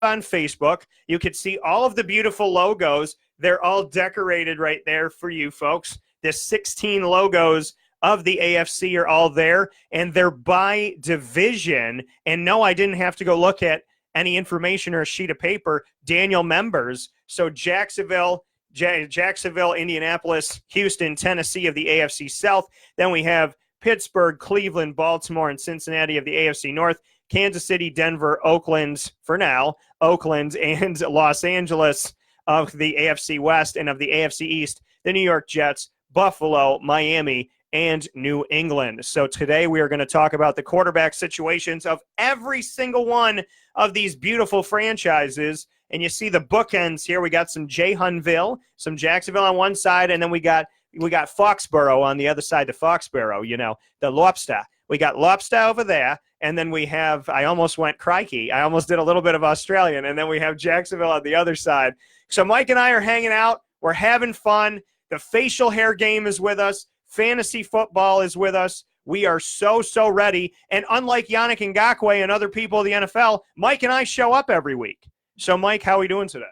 on Facebook. You could see all of the beautiful logos. They're all decorated right there for you folks. The 16 logos of the AFC are all there, and they're by division. And no, I didn't have to go look at any information or a sheet of paper. Daniel members. So Jacksonville, Indianapolis, Houston, Tennessee of the AFC South. Then we have Pittsburgh, Cleveland, Baltimore, and Cincinnati of the AFC North. Kansas City, Denver, Oakland, for now, Oakland, and Los Angeles of the AFC West, and of the AFC East, the New York Jets, Buffalo, Miami, and New England. So today we are going to talk about the quarterback situations of every single one of these beautiful franchises. And you see the bookends here. We got some Jayhunville, some Jacksonville on one side, and then we got Foxborough on the other side of Foxborough, the Lobster. We got Lobster over there, and then we have, I almost went crikey. I almost did a little bit of Australian, and then we have Jacksonville on the other side. So Mike and I are hanging out. We're having fun. The facial hair game is with us. Fantasy football is with us. We are so ready. And unlike Yannick Ngakoue and other people of the NFL, Mike and I show up every week. So, Mike, how are we doing today?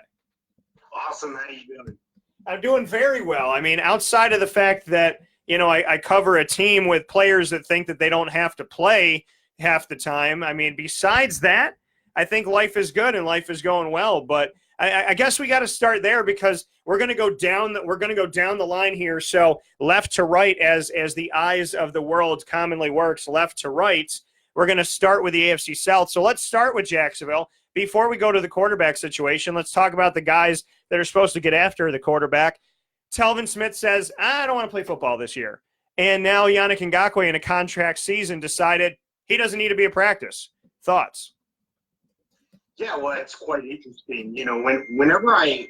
Awesome. How are you doing? I'm doing very well. I mean, outside of the fact that, I cover a team with players that think that they don't have to play half the time. I mean, besides that, I think life is good and life is going well. But I guess we got to start there because we're going to go down. We're going to go down the line here. So left to right, as the eyes of the world commonly works, left to right. We're going to start with the AFC South. So let's start with Jacksonville. Before we go to the quarterback situation, let's talk about the guys that are supposed to get after the quarterback. Telvin Smith says, I don't want to play football this year. And now Yannick Ngakoue in a contract season decided he doesn't need to be at practice. Thoughts? Yeah, well, it's quite interesting. Whenever I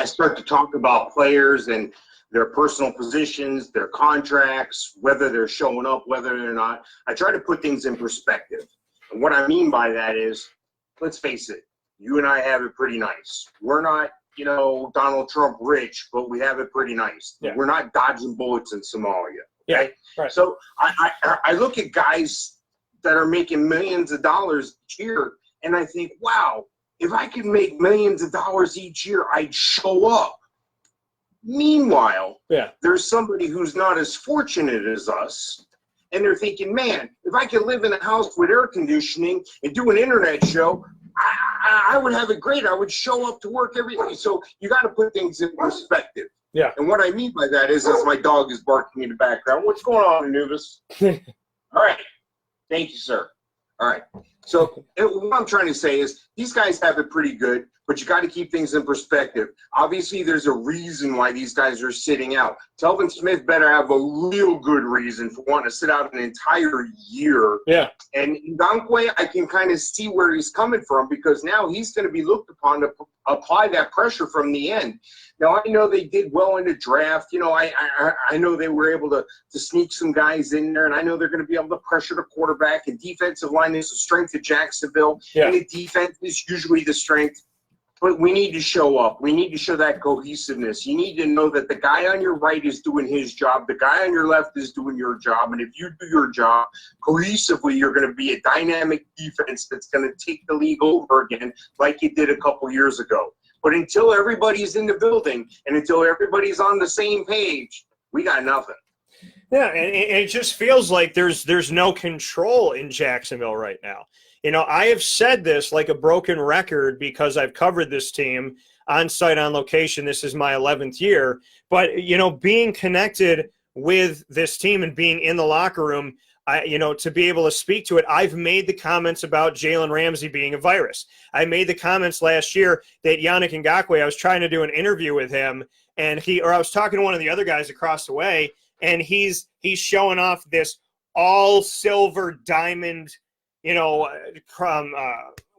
start to talk about players and their personal positions, their contracts, whether they're showing up, whether they're not, I try to put things in perspective. And what I mean by that is, let's face it, you and I have it pretty nice. We're not, Donald Trump rich, but we have it pretty nice. Yeah. We're not dodging bullets in Somalia. Okay? Yeah, right. So I look at guys that are making millions of dollars each year, and I think, wow, if I could make millions of dollars each year, I'd show up. Meanwhile, there's somebody who's not as fortunate as us, and they're thinking, man, if I could live in a house with air conditioning and do an internet show, I would have it great. I would show up to work every day. So you got to put things in perspective. Yeah. And what I mean by that is, as my dog is barking in the background, what's going on, Anubis? All right. Thank you, sir. All right. So what I'm trying to say is these guys have it pretty good, but you got to keep things in perspective. Obviously, there's a reason why these guys are sitting out. Telvin Smith better have a real good reason for wanting to sit out an entire year. Yeah. And Ngakoue, I can kind of see where he's coming from because now he's going to be looked upon to apply that pressure from the end. Now, I know they did well in the draft. I know they were able to sneak some guys in there, and I know they're going to be able to pressure the quarterback. And defensive line is the strength of Jacksonville, and the defense is usually the strength. But we need to show up. We need to show that cohesiveness. You need to know that the guy on your right is doing his job. The guy on your left is doing your job. And if you do your job cohesively, you're going to be a dynamic defense that's going to take the league over again like you did a couple years ago. But until everybody's in the building and until everybody's on the same page, we got nothing. Yeah, and it just feels like there's no control in Jacksonville right now. I have said this like a broken record because I've covered this team on site, on location. This is my 11th year. But, being connected with this team and being in the locker room, to be able to speak to it, I've made the comments about Jalen Ramsey being a virus. I made the comments last year that Yannick Ngakoue, I was trying to do an interview with him, and I was talking to one of the other guys across the way, and he's showing off this all silver diamond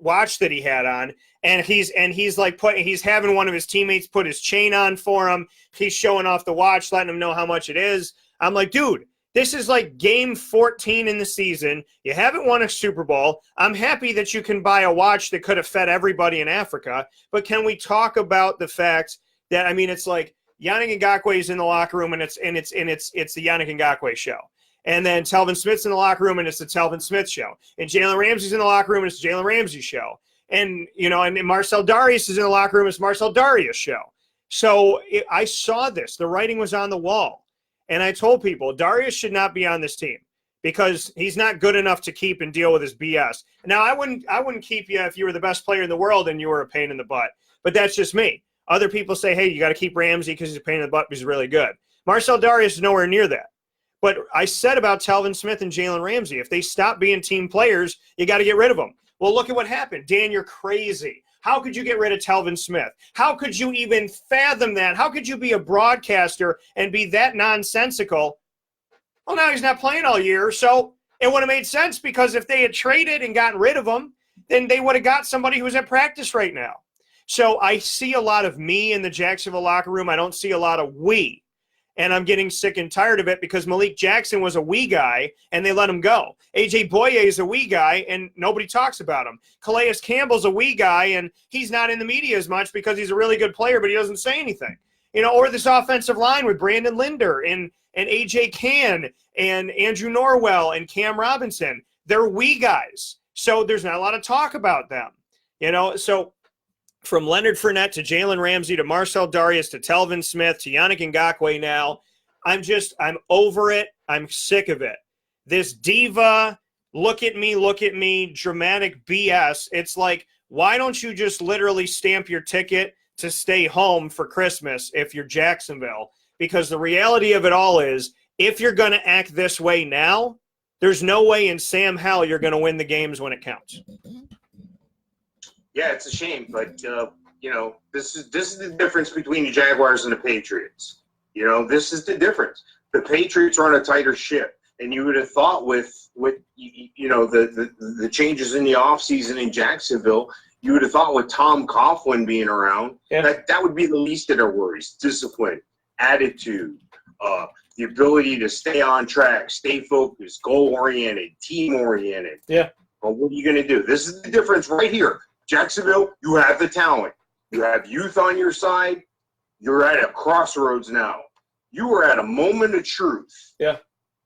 watch that he had on, and he's like he's having one of his teammates put his chain on for him. He's showing off the watch, letting him know how much it is. I'm like, dude, this is like game 14 in the season. You haven't won a Super Bowl. I'm happy that you can buy a watch that could have fed everybody in Africa, but can we talk about the fact that, it's like Yannick Ngakoue is in the locker room, and it's the Yannick Ngakoue show. And then Telvin Smith's in the locker room, and it's the Telvin Smith show. And Jalen Ramsey's in the locker room, and it's the Jalen Ramsey show. And, and Marcel Darius is in the locker room. It's Marcel Darius' show. So I saw this. The writing was on the wall. And I told people, Darius should not be on this team because he's not good enough to keep and deal with his BS. Now, I wouldn't keep you if you were the best player in the world and you were a pain in the butt. But that's just me. Other people say, hey, you got to keep Ramsey because he's a pain in the butt, but he's really good. Marcel Darius is nowhere near that. But I said about Telvin Smith and Jalen Ramsey, if they stop being team players, you got to get rid of them. Well, look at what happened. Dan, you're crazy. How could you get rid of Telvin Smith? How could you even fathom that? How could you be a broadcaster and be that nonsensical? Well, now he's not playing all year, so it would have made sense because if they had traded and gotten rid of him, then they would have got somebody who's at practice right now. So I see a lot of me in the Jacksonville locker room. I don't see a lot of we. And I'm getting sick and tired of it because Malik Jackson was a we guy, and they let him go. A.J. Boye is a we guy, and nobody talks about him. Calais Campbell's a we guy, and he's not in the media as much because he's a really good player, but he doesn't say anything. Or this offensive line with Brandon Linder and A.J. Cann and Andrew Norwell and Cam Robinson. They're we guys. So there's not a lot of talk about them. So from Leonard Fournette to Jalen Ramsey to Marcel Darius to Telvin Smith to Yannick Ngakoue now, I'm over it. I'm sick of it. This diva, look at me, dramatic BS. It's like, why don't you just literally stamp your ticket to stay home for Christmas if you're Jacksonville? Because the reality of it all is, if you're going to act this way now, there's no way in Sam hell you're going to win the games when it counts. Yeah, it's a shame, but this is the difference between the Jaguars and the Patriots. This is the difference. The Patriots are on a tighter ship, and you would have thought with the changes in the offseason in Jacksonville, you would have thought with Tom Coughlin being around, that would be the least of their worries. Discipline, attitude, the ability to stay on track, stay focused, goal-oriented, team-oriented. Yeah. Well, what are you going to do? This is the difference right here. Jacksonville, you have the talent. You have youth on your side. You're at a crossroads now. You are at a moment of truth. Yeah.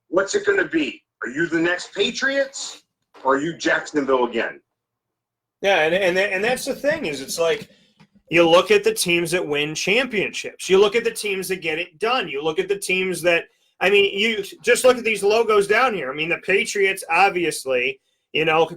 What's it going to be? Are you the next Patriots, or are you Jacksonville again? Yeah, and that's the thing is, it's like you look at the teams that win championships. You look at the teams that get it done. You look at the teams that – you just look at these logos down here. The Patriots, obviously –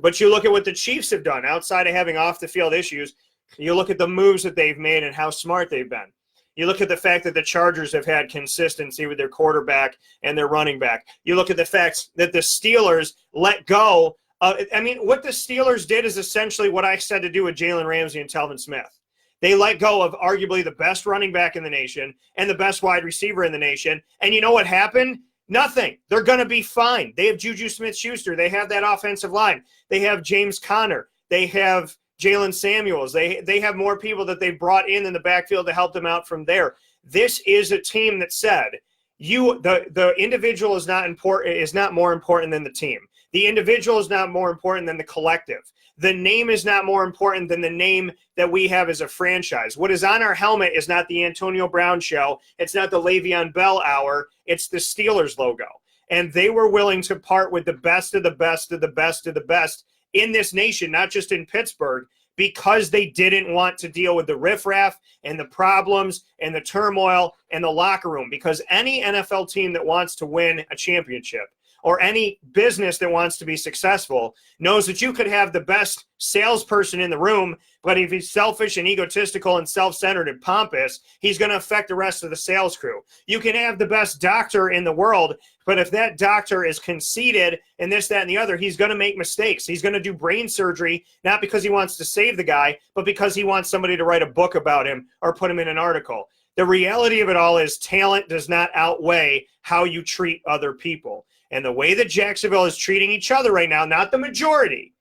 but you look at what the Chiefs have done outside of having off-the-field issues. You look at the moves that they've made and how smart they've been. You look at the fact that the Chargers have had consistency with their quarterback and their running back. You look at the fact that the Steelers let go. What the Steelers did is essentially what I said to do with Jalen Ramsey and Telvin Smith. They let go of arguably the best running back in the nation and the best wide receiver in the nation. And you know what happened? Nothing. They're going to be fine. They have Juju Smith-Schuster. They have that offensive line. They have James Conner. They have Jalen Samuels. They have more people that they've brought in the backfield to help them out from there. This is a team that said the individual is not more important than the team. The individual is not more important than the collective. The name is not more important than the name that we have as a franchise. What is on our helmet is not the Antonio Brown show. It's not the Le'Veon Bell hour. It's the Steelers logo. And they were willing to part with the best of the best of the best of the best in this nation, not just in Pittsburgh, because they didn't want to deal with the riffraff and the problems and the turmoil and the locker room. Because any NFL team that wants to win a championship, or any business that wants to be successful, knows that you could have the best salesperson in the room, but if he's selfish and egotistical and self-centered and pompous, he's going to affect the rest of the sales crew. You can have the best doctor in the world, but if that doctor is conceited and this, that, and the other, he's going to make mistakes. He's going to do brain surgery, not because he wants to save the guy, but because he wants somebody to write a book about him or put him in an article. The reality of it all is talent does not outweigh how you treat other people. And the way that Jacksonville is treating each other right now, not the majority,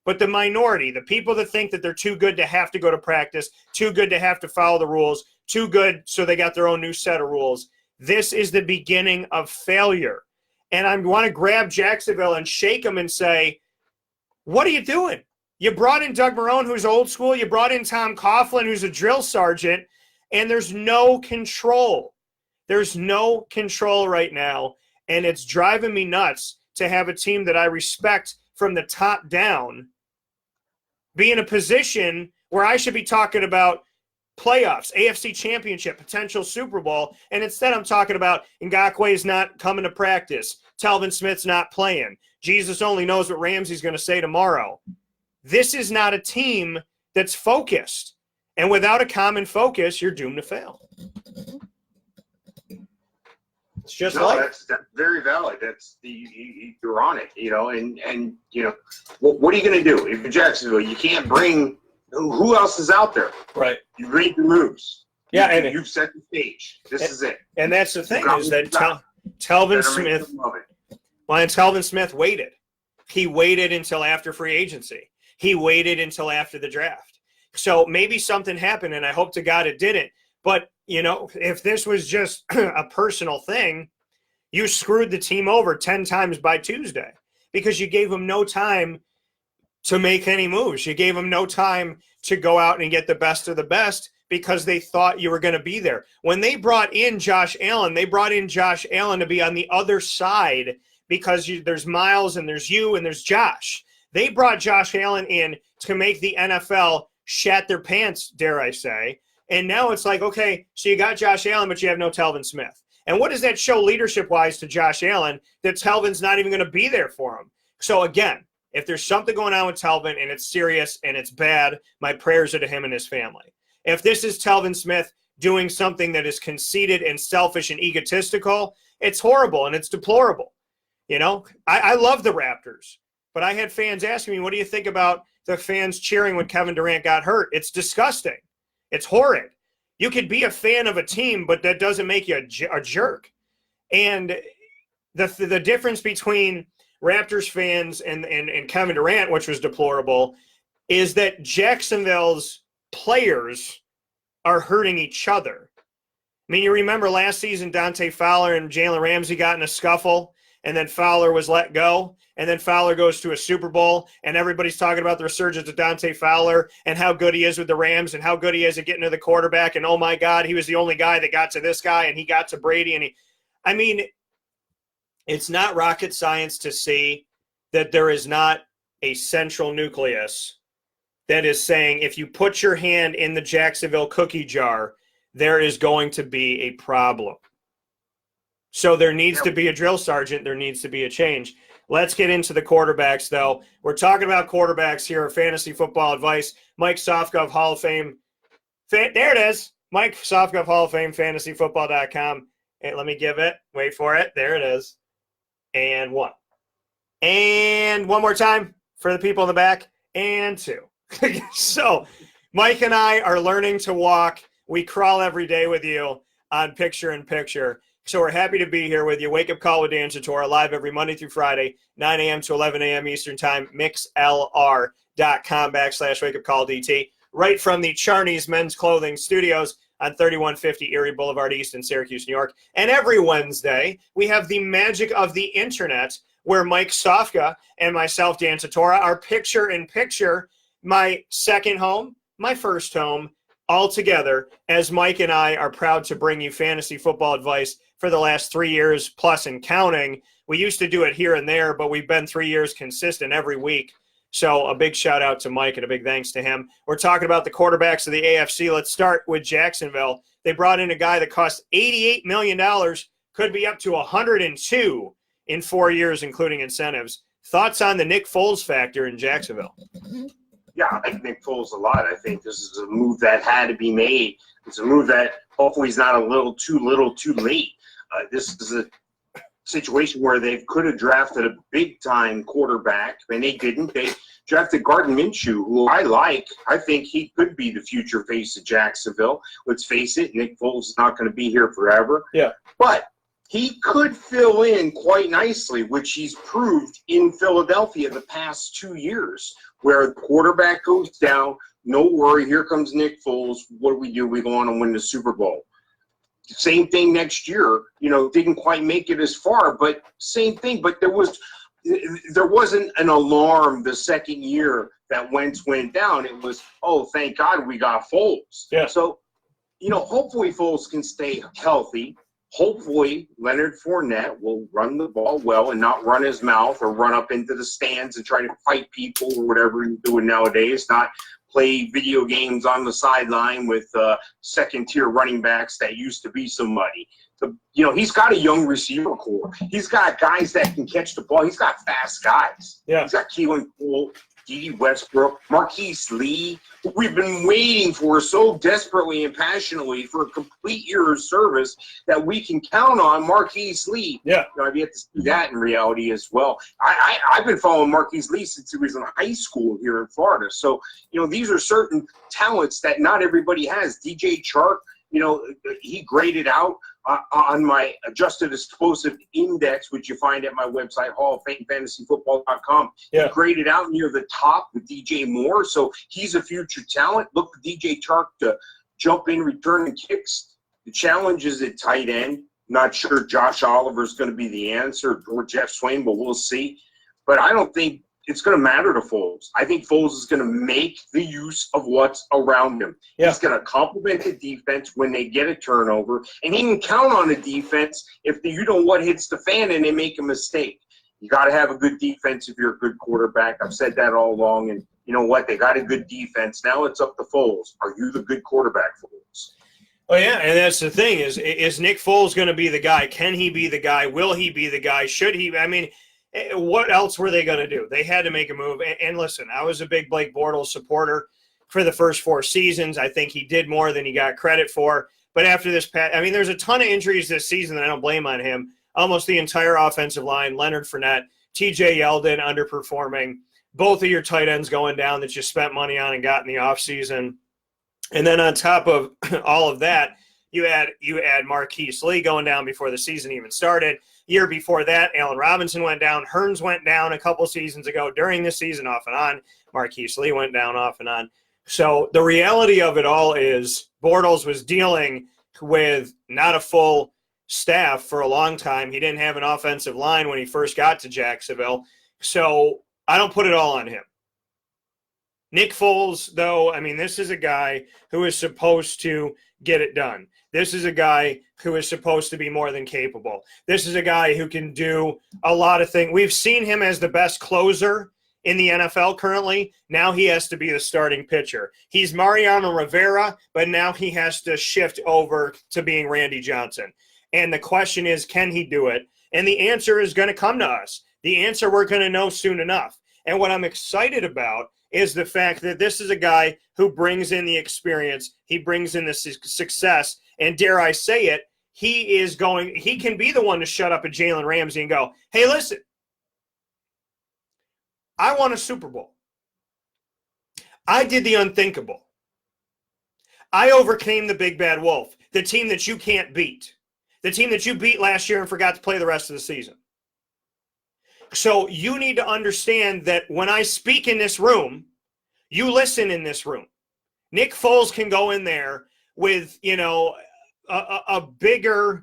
but the minority, the people that think that they're too good to have to go to practice, too good to have to follow the rules, too good so they got their own new set of rules. This is the beginning of failure. And I want to grab Jacksonville and shake them and say, what are you doing? You brought in Doug Marrone, who's old school. You brought in Tom Coughlin, who's a drill sergeant, and there's no control. There's no control right now. And it's driving me nuts to have a team that I respect from the top down be in a position where I should be talking about playoffs, AFC championship, potential Super Bowl, and instead I'm talking about Ngakwe's not coming to practice, Telvin Smith's not playing, Jesus only knows what Ramsey's going to say tomorrow. This is not a team that's focused, and without a common focus, you're doomed to fail. It's just that's very valid. That's you're on it, and what are you going to do if you're Jacksonville? You can't bring. Who else is out there? Right. You read the moves. Yeah, and you've set the stage. This is it. And that's the thing is that Telvin Smith. Well, and Telvin Smith waited. He waited until after free agency. He waited until after the draft. So maybe something happened, and I hope to God it didn't. But if this was just a personal thing, you screwed the team over 10 times by Tuesday because you gave them no time to make any moves. You gave them no time to go out and get the best of the best because they thought you were going to be there. When they brought in Josh Allen, to be on the other side because there's Miles and there's you and there's Josh. They brought Josh Allen in to make the NFL shat their pants, dare I say. And now it's like, okay, so you got Josh Allen, but you have no Telvin Smith. And what does that show leadership-wise to Josh Allen that Telvin's not even going to be there for him? So again, if there's something going on with Telvin and it's serious and it's bad, my prayers are to him and his family. If this is Telvin Smith doing something that is conceited and selfish and egotistical, it's horrible and it's deplorable. I love the Raptors, but I had fans asking me, what do you think about the fans cheering when Kevin Durant got hurt? It's disgusting. It's horrid. You could be a fan of a team, but that doesn't make you a jerk. And the difference between Raptors fans and Kevin Durant, which was deplorable, is that Jacksonville's players are hurting each other. I mean, you remember last season, Dante Fowler and Jalen Ramsey got in a scuffle, and then Fowler was let go, and then Fowler goes to a Super Bowl, and everybody's talking about the resurgence of Dante Fowler and how good he is with the Rams and how good he is at getting to the quarterback, and oh my God, he was the only guy that got to this guy, and he got to Brady, it's not rocket science to see that there is not a central nucleus that is saying if you put your hand in the Jacksonville cookie jar, there is going to be a problem. So there needs to be a drill sergeant. There needs to be a change. Let's get into the quarterbacks, though. We're talking about quarterbacks here at Fantasy Football Advice. Mike Sofka of Hall of Fame. There it is. Mike Sofka of Hall of Fame, fantasyfootball.com. And let me give it. Wait for it. There it is. And one. And one more time for the people in the back. And two. So Mike and I are learning to walk. We crawl every day with you on Picture in Picture. So we're happy to be here with you. Wake Up Call with Dan Tortora, live every Monday through Friday, 9 a.m. to 11 a.m. Eastern Time, mixlr.com/wakeupcalldt, right from the Charney's Men's Clothing Studios on 3150 Erie Boulevard East in Syracuse, New York. And every Wednesday, we have the magic of the internet where Mike Sofka and myself, Dan Tortora, are Picture in Picture, my second home, my first home, all together, as Mike and I are proud to bring you fantasy football advice for the last 3 years plus and counting. We used to do it here and there, but we've been 3 years consistent every week. So a big shout out to Mike and a big thanks to him. We're talking about the quarterbacks of the AFC. Let's start with Jacksonville. They brought in a guy that cost $88 million, could be up to $102 in 4 years, including incentives. Thoughts on the Nick Foles factor in Jacksonville? Yeah, I like Nick Foles a lot. I think this is a move that had to be made. It's a move that hopefully is not a little too late. This is a situation where they could have drafted a big-time quarterback, and they didn't. They drafted Gardner Minshew, who I like. I think he could be the future face of Jacksonville. Let's face it, Nick Foles is not going to be here forever. Yeah. But he could fill in quite nicely, which he's proved in Philadelphia the past 2 years, where the quarterback goes down. No worry, here comes Nick Foles. What do? We go on and win the Super Bowl. Same thing next year. Didn't quite make it as far, but same thing. But there wasn't an alarm the second year that Wentz went down. It was, oh, thank God we got Foles. Yeah. So, hopefully Foles can stay healthy. Hopefully, Leonard Fournette will run the ball well and not run his mouth or run up into the stands and try to fight people or whatever he's doing nowadays, not play video games on the sideline with second-tier running backs that used to be somebody. So, he's got a young receiver core. He's got guys that can catch the ball. He's got fast guys. Yeah. He's got Keelan Cole, Dede Westbrook, Marquise Lee, who we've been waiting for so desperately and passionately for a complete year of service that we can count on Marquise Lee. Yeah. I've yet to see that in reality as well. I've been following Marquise Lee since he was in high school here in Florida. So, these are certain talents that not everybody has. DJ Chark, he graded out on my adjusted explosive index, which you find at my website, halloffamefantasyfootball.com. Yeah. He graded out near the top with DJ Moore, so he's a future talent. Look for DJ Chark to jump in, returning kicks. The challenge is at tight end. Not sure Josh Oliver is going to be the answer, or Jeff Swain, but we'll see. But I don't think it's going to matter to Foles. I think Foles is going to make the use of what's around him. Yeah. He's going to complement the defense when they get a turnover, and he can count on the defense if what hits the fan and they make a mistake. You got to have a good defense if you're a good quarterback. I've said that all along, and you know what? They got a good defense. Now it's up to Foles. Are you the good quarterback, Foles? Oh, yeah, and that's the thing. Is Nick Foles going to be the guy? Can he be the guy? Will he be the guy? Should he? I mean, what else were they going to do? They had to make a move. And listen, I was a big Blake Bortles supporter for the first 4 seasons. I think he did more than he got credit for. But after this, there's a ton of injuries this season that I don't blame on him. Almost the entire offensive line, Leonard Fournette, TJ Yeldon underperforming, both of your tight ends going down that you spent money on and got in the offseason. And then on top of all of that, you add Marquise Lee going down before the season even started. Year before that, Allen Robinson went down. Hearns went down a couple seasons ago during the season off and on. Marquise Lee went down off and on. So the reality of it all is Bortles was dealing with not a full staff for a long time. He didn't have an offensive line when he first got to Jacksonville. So I don't put it all on him. Nick Foles, though, this is a guy who is supposed to get it done. This is a guy who is supposed to be more than capable. This is a guy who can do a lot of things. We've seen him as the best closer in the NFL currently. Now he has to be the starting pitcher. He's Mariano Rivera, but now he has to shift over to being Randy Johnson. And the question is, can he do it? And the answer is going to come to us. The answer we're going to know soon enough. And what I'm excited about is the fact that this is a guy who brings in the experience. He brings in the success. And dare I say it, he can be the one to shut up at Jalen Ramsey and go, hey, listen, I won a Super Bowl. I did the unthinkable. I overcame the big bad wolf, the team that you can't beat, the team that you beat last year and forgot to play the rest of the season. So you need to understand that when I speak in this room, you listen in this room. Nick Foles can go in there with, a bigger,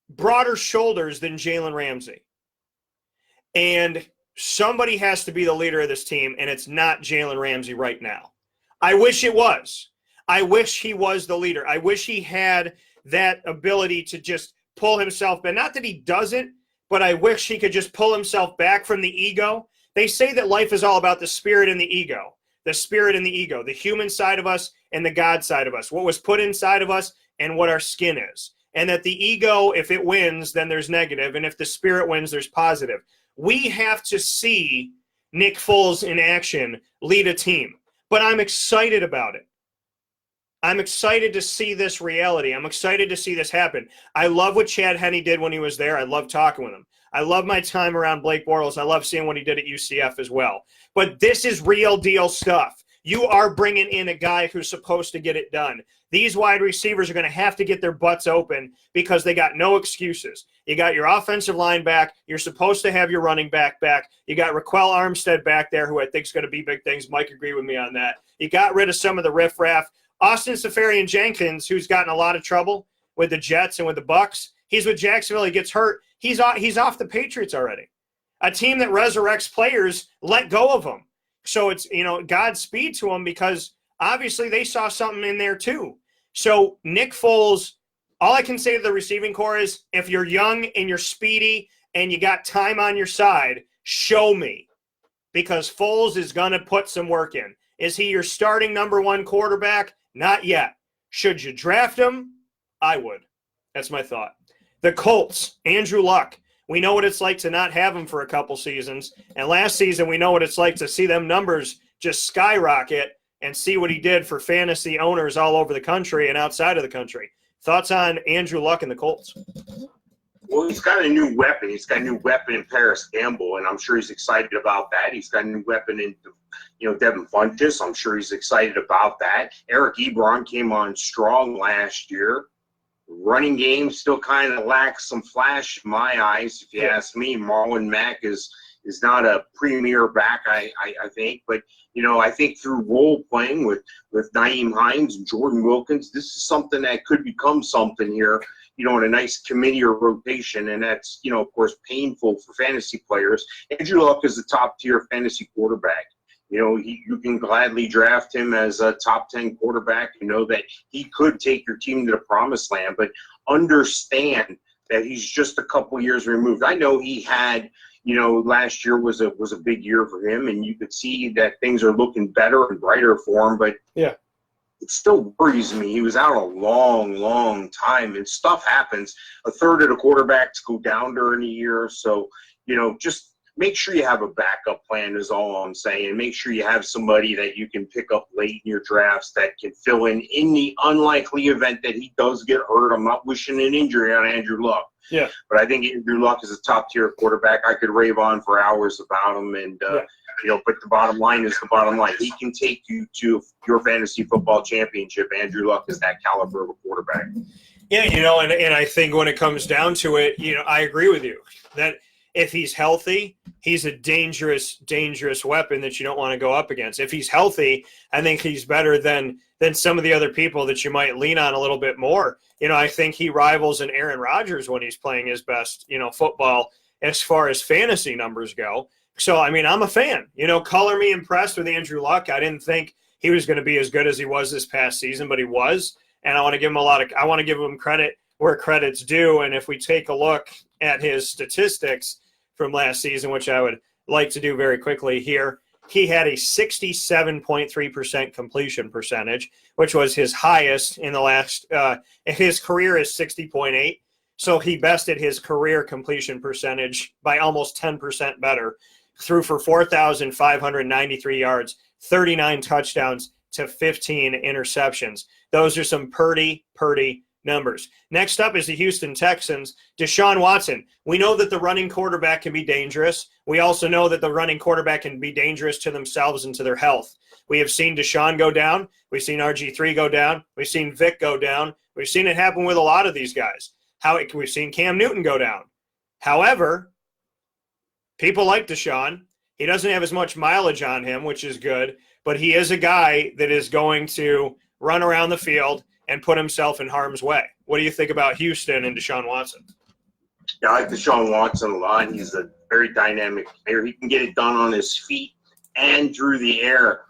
broader shoulders than Jalen Ramsey. And somebody has to be the leader of this team, and it's not Jalen Ramsey right now. I wish it was. I wish he was the leader. I wish he had that ability to just pull himself back. Not that he doesn't, but I wish he could just pull himself back from the ego. They say that life is all about the spirit and the ego. The spirit and the ego, the human side of us and the God side of us, what was put inside of us and what our skin is. And that the ego, if it wins, then there's negative. And if the spirit wins, there's positive. We have to see Nick Foles in action lead a team. But I'm excited about it. I'm excited to see this reality. I'm excited to see this happen. I love what Chad Henne did when he was there. I love talking with him. I love my time around Blake Bortles. I love seeing what he did at UCF as well. But this is real deal stuff. You are bringing in a guy who's supposed to get it done. These wide receivers are going to have to get their butts open because they got no excuses. You got your offensive line back. You're supposed to have your running back back. You got Raquel Armstead back there, who I think is going to be big things. Mike agreed with me on that. You got rid of some of the riffraff. Austin Seferian-Jenkins, who's gotten a lot of trouble with the Jets and with the Bucs. He's with Jacksonville. He gets hurt. He's off the Patriots already. A team that resurrects players let go of them. So it's, Godspeed to them because obviously they saw something in there too. So Nick Foles all I can say to the receiving core is if you're young and you're speedy and you got time on your side, show me. Because Foles is going to put some work in. Is he your starting number one quarterback? Not yet. Should you draft him? I would. That's my thought. The Colts, Andrew Luck. We know what it's like to not have him for a couple seasons. And last season, we know what it's like to see them numbers just skyrocket and see what he did for fantasy owners all over the country and outside of the country. Thoughts on Andrew Luck and the Colts? Well, he's got a new weapon. He's got a new weapon in Paris Campbell, and I'm sure he's excited about that. He's got a new weapon in, Devin Funchess. I'm sure he's excited about that. Eric Ebron came on strong last year. Running game still kind of lacks some flash in my eyes, if you ask me. Marlon Mack is not a premier back, I think. But, I think through role playing with Nyheim Hines and Jordan Wilkins, this is something that could become something here, in a nice committee or rotation. And that's, of course, painful for fantasy players. Andrew Luck is a top-tier fantasy quarterback. You can gladly draft him as a top 10 quarterback. That he could take your team to the promised land, but understand that he's just a couple years removed. I know he had, last year was a big year for him, and you could see that things are looking better and brighter for him, but yeah, it still worries me. He was out a long, long time, and stuff happens. A third of the quarterbacks go down during the year, so, just make sure you have a backup plan is all I'm saying. Make sure you have somebody that you can pick up late in your drafts that can fill in the unlikely event that he does get hurt. I'm not wishing an injury on Andrew Luck. Yeah. But I think Andrew Luck is a top-tier quarterback. I could rave on for hours about him. And, but the bottom line is the bottom line. He can take you to your fantasy football championship. Andrew Luck is that caliber of a quarterback. Yeah, and I think when it comes down to it, I agree with you that if he's healthy, he's a dangerous, dangerous weapon that you don't want to go up against. If he's healthy, I think he's better than some of the other people that you might lean on a little bit more. I think he rivals an Aaron Rodgers when he's playing his best, football as far as fantasy numbers go. So, I'm a fan. Color me impressed with Andrew Luck. I didn't think he was going to be as good as he was this past season, but he was. And I want to give him I want to give him credit where credit's due. And if we take a look at his statistics from last season, which I would like to do very quickly here, he had a 67.3% completion percentage, which was his highest in the last his career is 60.8. So he bested his career completion percentage by almost 10% better. Threw for 4,593 yards, 39 touchdowns to 15 interceptions. Those are some pretty numbers. Next up is the Houston Texans. Deshaun Watson. We know that the running quarterback can be dangerous. We also know that the running quarterback can be dangerous to themselves and to their health. We have seen Deshaun go down. We've seen RG3 go down. We've seen Vic go down. We've seen it happen with a lot of these guys. We've seen Cam Newton go down. However, people like Deshaun. He doesn't have as much mileage on him, which is good, but he is a guy that is going to run around the field and put himself in harm's way. What do you think about Houston and Deshaun Watson? Yeah, I like Deshaun Watson a lot. He's a very dynamic player. He can get it done on his feet and through the air.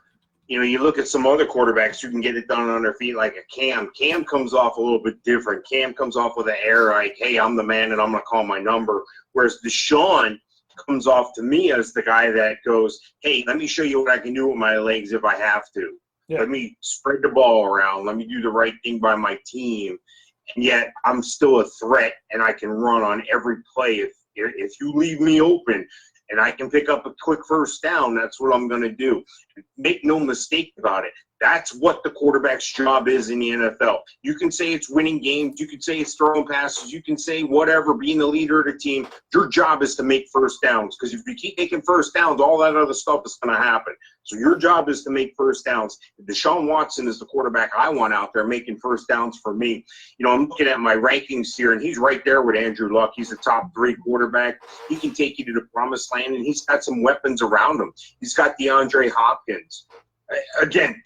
You look at some other quarterbacks who can get it done on their feet, like a Cam. Cam comes off a little bit different. Cam comes off with an air like, hey, I'm the man and I'm going to call my number. Whereas Deshaun comes off to me as the guy that goes, hey, let me show you what I can do with my legs if I have to. Yeah. Let me spread the ball around. Let me do the right thing by my team. And yet I'm still a threat, and I can run on every play. If you leave me open and I can pick up a quick first down, that's what I'm going to do. Make no mistake about it. That's what the quarterback's job is in the NFL. You can say it's winning games. You can say it's throwing passes. You can say whatever, being the leader of the team. Your job is to make first downs, because if you keep making first downs, all that other stuff is going to happen. So your job is to make first downs. Deshaun Watson is the quarterback I want out there making first downs for me. I'm looking at my rankings here, and he's right there with Andrew Luck. He's a top 3 quarterback. He can take you to the promised land, and he's got some weapons around him. He's got DeAndre Hopkins. Again,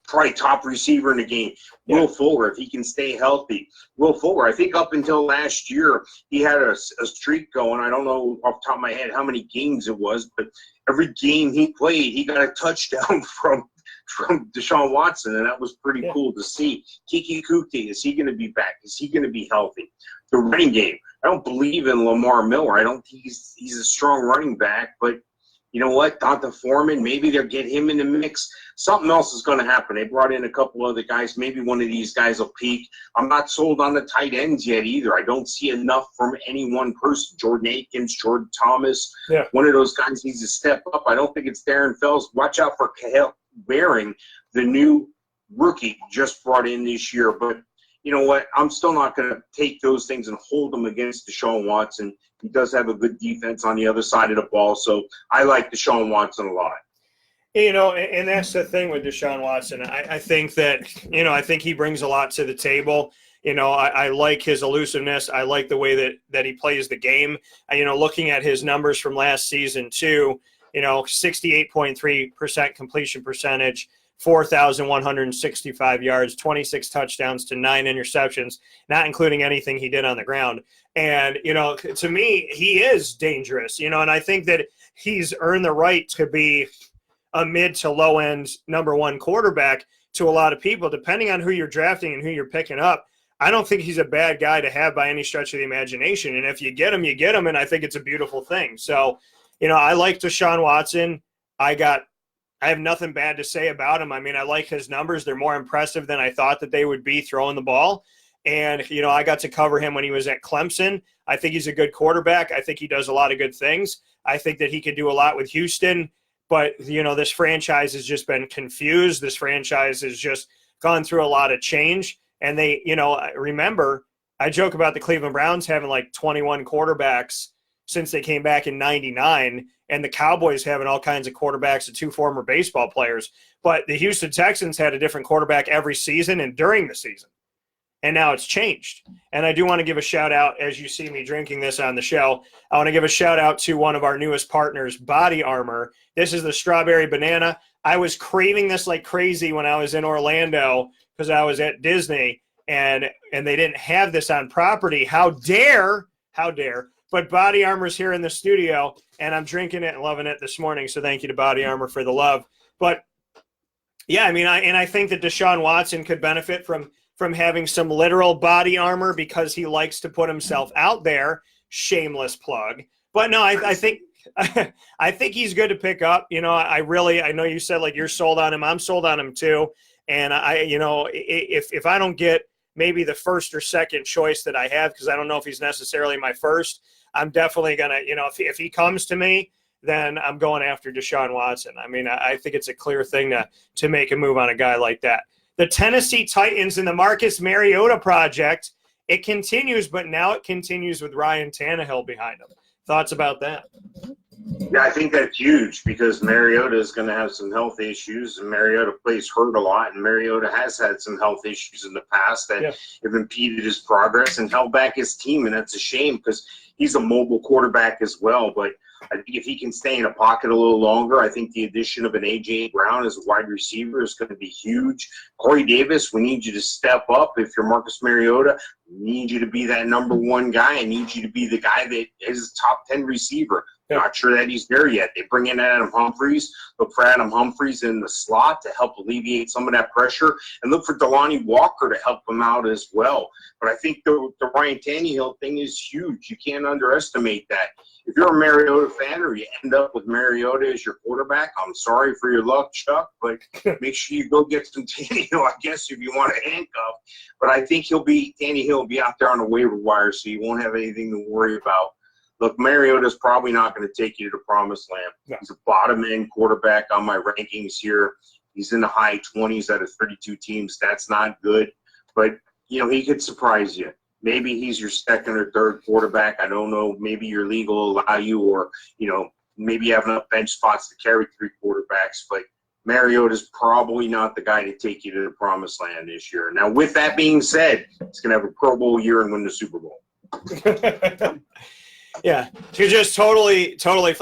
probably top receiver in the game. Yeah. Will Fuller, if he can stay healthy. Will Fuller, I think up until last year, he had a streak going. I don't know off the top of my head how many games it was, but every game he played, he got a touchdown from Deshaun Watson, and that was pretty cool to see. Kiki Kuti, is he going to be back? Is he going to be healthy? The running game, I don't believe in Lamar Miller. I don't think he's a strong running back, but you know what? Donta Foreman, maybe they'll get him in the mix. Something else is going to happen. They brought in a couple other guys. Maybe one of these guys will peak. I'm not sold on the tight ends yet either. I don't see enough from any one person. Jordan Akins, Jordan Thomas. Yeah. One of those guys needs to step up. I don't think it's Darren Fells. Watch out for Cahill Waring, the new rookie just brought in this year. But you know what? I'm still not going to take those things and hold them against Deshaun Watson. He does have a good defense on the other side of the ball, so I like Deshaun Watson a lot. You know, and that's the thing with Deshaun Watson. I think that, you know, I think he brings a lot to the table. You know, I like his elusiveness. I like the way that he plays the game. You know, looking at his numbers from last season too, you know, 68.3% completion percentage, 4,165 yards, 26 touchdowns to 9 interceptions, not including anything he did on the ground. And, you know, to me, he is dangerous, you know, and I think that he's earned the right to be a mid to low end number one quarterback to a lot of people, depending on who you're drafting and who you're picking up. I don't think he's a bad guy to have by any stretch of the imagination. And if you get him, you get him. And I think it's a beautiful thing. So, you know, I like Deshaun Watson. I have nothing bad to say about him. I mean, I like his numbers. They're more impressive than I thought that they would be throwing the ball. And, you know, I got to cover him when he was at Clemson. I think he's a good quarterback. I think he does a lot of good things. I think that he could do a lot with Houston. But, you know, this franchise has just been confused. This franchise has just gone through a lot of change. And they, you know, remember, I joke about the Cleveland Browns having like 21 quarterbacks since they came back in 99, and the Cowboys having all kinds of quarterbacks and 2 former baseball players. But the Houston Texans had a different quarterback every season and during the season. And now it's changed. And I do want to give a shout out, as you see me drinking this on the show, I want to give a shout out to one of our newest partners, Body Armor. This is the strawberry banana. I was craving this like crazy when I was in Orlando because I was at Disney and they didn't have this on property. How dare. But Body Armor's here in the studio, and I'm drinking it and loving it this morning. So thank you to Body Armor for the love. But yeah, I mean, I think that Deshaun Watson could benefit from having some literal body armor because he likes to put himself out there. Shameless plug. But no, I think I think he's good to pick up. You know, I know you said like you're sold on him. I'm sold on him too. And you know, if I don't get maybe the first or second choice that I have, because I don't know if he's necessarily my first, I'm definitely going to, you know, if he comes to me, then I'm going after Deshaun Watson. I mean, I think it's a clear thing to make a move on a guy like that. The Tennessee Titans and the Marcus Mariota project, it continues, but now it continues with Ryan Tannehill behind him. Thoughts about that? Yeah, I think that's huge because Mariota is going to have some health issues, and Mariota plays hurt a lot, and Mariota has had some health issues in the past that have impeded his progress and held back his team, and that's a shame because he's a mobile quarterback as well. But I think if he can stay in a pocket a little longer, I think the addition of an A.J. Brown as a wide receiver is going to be huge. Corey Davis, we need you to step up. If you're Marcus Mariota, we need you to be that number one guy. I need you to be the guy that is a top 10 receiver. Not sure that he's there yet. They bring in Adam Humphries. Look for Adam Humphries in the slot to help alleviate some of that pressure. And look for Delanie Walker to help him out as well. But I think the Ryan Tannehill thing is huge. You can't underestimate that. If you're a Mariota fan or you end up with Mariota as your quarterback, I'm sorry for your luck, Chuck, but make sure you go get some Tannehill, I guess, if you want to handcuff. But I think Tannehill will be out there on the waiver wire, so you won't have anything to worry about. Look, Mariota's probably not going to take you to the promised land. No. He's a bottom-end quarterback on my rankings here. He's in the high 20s out of 32 teams. That's not good. But, you know, he could surprise you. Maybe he's your second or third quarterback. I don't know. Maybe your league will allow you or, you know, maybe you have enough bench spots to carry 3 quarterbacks. But Mariota's probably not the guy to take you to the promised land this year. Now, with that being said, he's going to have a Pro Bowl year and win the Super Bowl. Yeah, you're just totally.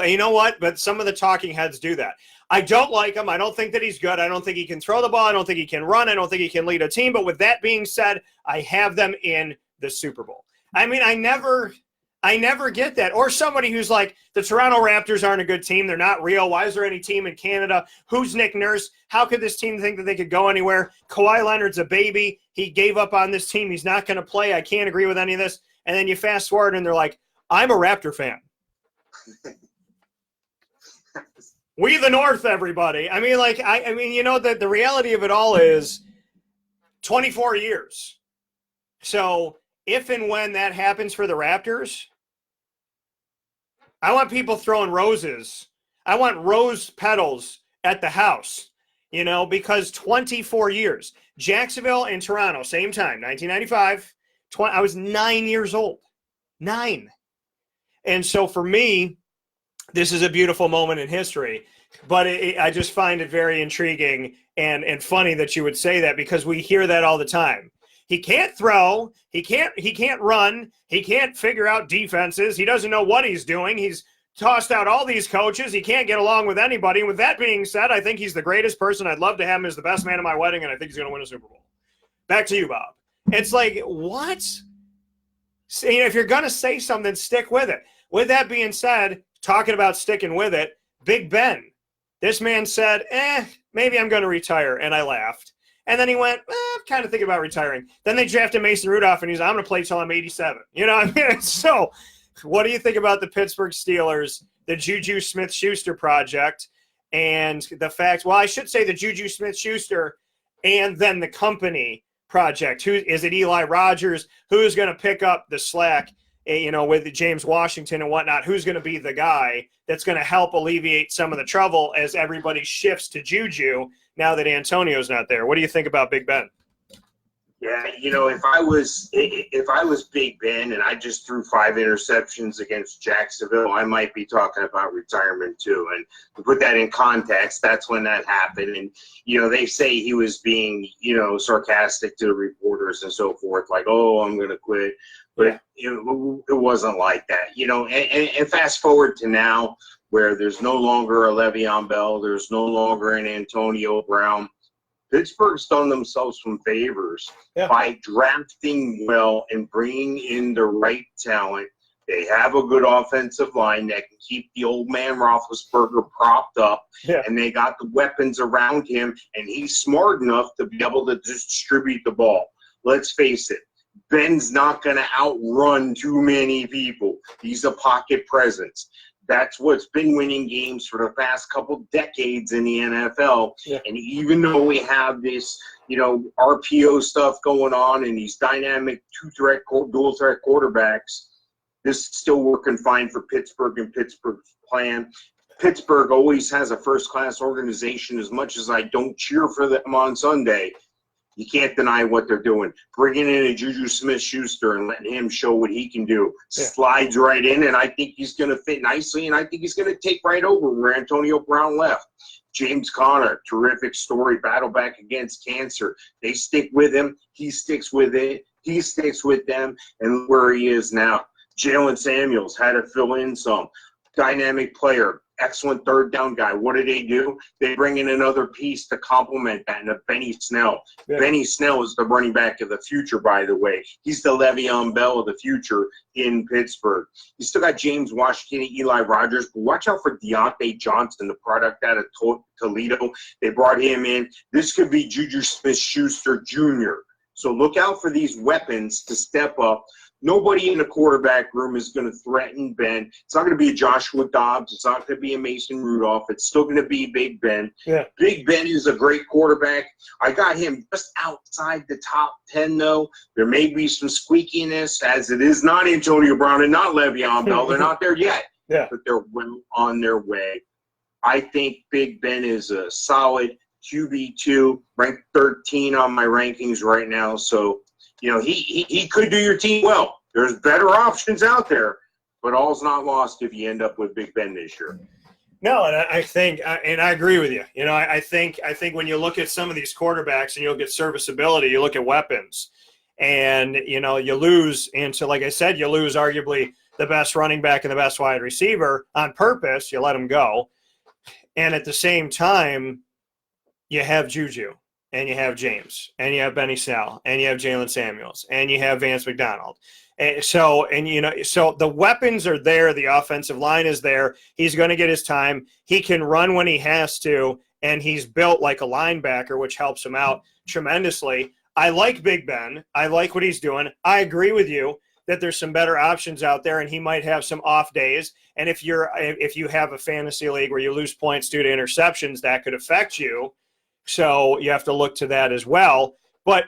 You know what? But some of the talking heads do that. I don't like him. I don't think that he's good. I don't think he can throw the ball. I don't think he can run. I don't think he can lead a team. But with that being said, I have them in the Super Bowl. I mean, I never I never get that. Or somebody who's like, the Toronto Raptors aren't a good team. They're not real. Why is there any team in Canada? Who's Nick Nurse? How could this team think that they could go anywhere? Kawhi Leonard's a baby. He gave up on this team. He's not going to play. I can't agree with any of this. And then you fast forward and they're like, I'm a Raptor fan. We the North, everybody. I mean, like, I mean, you know, the reality of it all is 24 years. So if and when that happens for the Raptors, I want people throwing roses. I want rose petals at the house, you know, because 24 years. Jacksonville and Toronto, same time, 1995. I was 9 years old. 9. And so for me, this is a beautiful moment in history. But I just find it very intriguing and funny that you would say that, because we hear that all the time. He can't throw. He can't run. He can't figure out defenses. He doesn't know what he's doing. He's tossed out all these coaches. He can't get along with anybody. And with that being said, I think he's the greatest person. I'd love to have him as the best man at my wedding, and I think he's going to win a Super Bowl. Back to you, Bob. It's like, what? So, you know, if you're going to say something, stick with it. With that being said, talking about sticking with it, Big Ben. This man said, maybe I'm going to retire. And I laughed. And then he went, I'm kind of thinking about retiring. Then they drafted Mason Rudolph, and he's I'm going to play till I'm 87. You know what I mean? So what do you think about the Pittsburgh Steelers, the Juju Smith-Schuster project, and the fact, well, I should say the Juju Smith-Schuster and then the company project. Who is it? Eli Rogers? Who's going to pick up the slack, you know, with James Washington and whatnot? Who's going to be the guy that's going to help alleviate some of the trouble as everybody shifts to Juju now that Antonio's not there? What do you think about Big Ben? Yeah, you know, if I was Big Ben and I just threw 5 interceptions against Jacksonville, I might be talking about retirement too. And to put that in context, that's when that happened. And, you know, they say he was being, you know, sarcastic to the reporters and so forth, like, oh, I'm going to quit. But it wasn't like that, you know. And fast forward to now, where there's no longer a Le'Veon Bell, there's no longer an Antonio Brown. Pittsburgh's done themselves some favors by drafting well and bringing in the right talent. They have a good offensive line that can keep the old man Roethlisberger propped up, and they got the weapons around him, and he's smart enough to be able to distribute the ball. Let's face it, Ben's not going to outrun too many people. He's a pocket presence. That's what's been winning games for the past couple decades in the NFL. Yeah. And even though we have this, you know, RPO stuff going on and these dynamic dual-threat quarterbacks, this is still working fine for Pittsburgh and Pittsburgh's plan. Pittsburgh always has a first-class organization. As much as I don't cheer for them on Sunday, you can't deny what they're doing. Bringing in a Juju Smith-Schuster and letting him show what he can do. Slides right in, and I think he's going to fit nicely, and I think he's going to take right over where Antonio Brown left. James Conner, terrific story, battle back against cancer. They stick with him. He sticks with it. He sticks with them, and where he is now. Jalen Samuels had to fill in some. Dynamic player. Excellent third down guy. What do? They bring in another piece to complement that, and a Benny Snell. Yeah. Benny Snell is the running back of the future, by the way. He's the Le'Veon Bell of the future in Pittsburgh. You still got James Washington and Eli Rogers, but watch out for Deontay Johnson, the product out of Toledo. They brought him in. This could be Juju Smith-Schuster Jr. So look out for these weapons to step up. Nobody in the quarterback room is going to threaten Ben. It's not going to be a Joshua Dobbs. It's not going to be a Mason Rudolph. It's still going to be Big Ben. Yeah. Big Ben is a great quarterback. I got him just outside the top 10, though. There may be some squeakiness, as it is not Antonio Brown and not Le'Veon Bell. They're not there yet, but they're well on their way. I think Big Ben is a solid QB2, ranked 13 on my rankings right now. So, you know, he could do your team well. There's better options out there, but all's not lost if you end up with Big Ben this year. No, and I think, and I agree with you. You know, I think when you look at some of these quarterbacks and you look at serviceability, you look at weapons, and, you know, you lose. And so, like I said, you lose arguably the best running back and the best wide receiver on purpose. You let them go. And at the same time, you have Juju. And you have James, and you have Benny Snell, and you have Jalen Samuels, and you have Vance McDonald, So the weapons are there. The offensive line is there. He's going to get his time. He can run when he has to, and he's built like a linebacker, which helps him out tremendously. I like Big Ben. I like what he's doing. I agree with you that there's some better options out there, and he might have some off days. And if you have a fantasy league where you lose points due to interceptions, that could affect you. So you have to look to that as well. But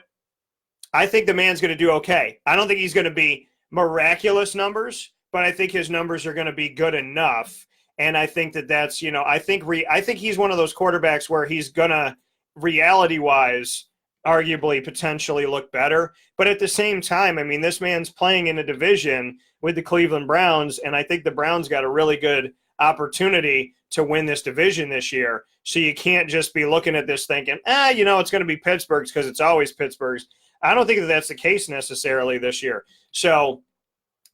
I think the man's going to do okay. I don't think he's going to be miraculous numbers, but I think his numbers are going to be good enough. And I think that's, I think he's one of those quarterbacks where he's going to, reality-wise, arguably potentially look better. But at the same time, I mean, this man's playing in a division with the Cleveland Browns, and I think the Browns got a really good opportunity to win this division this year. So you can't just be looking at this thinking, it's going to be Pittsburgh's because it's always Pittsburgh's. I don't think that's the case necessarily this year. So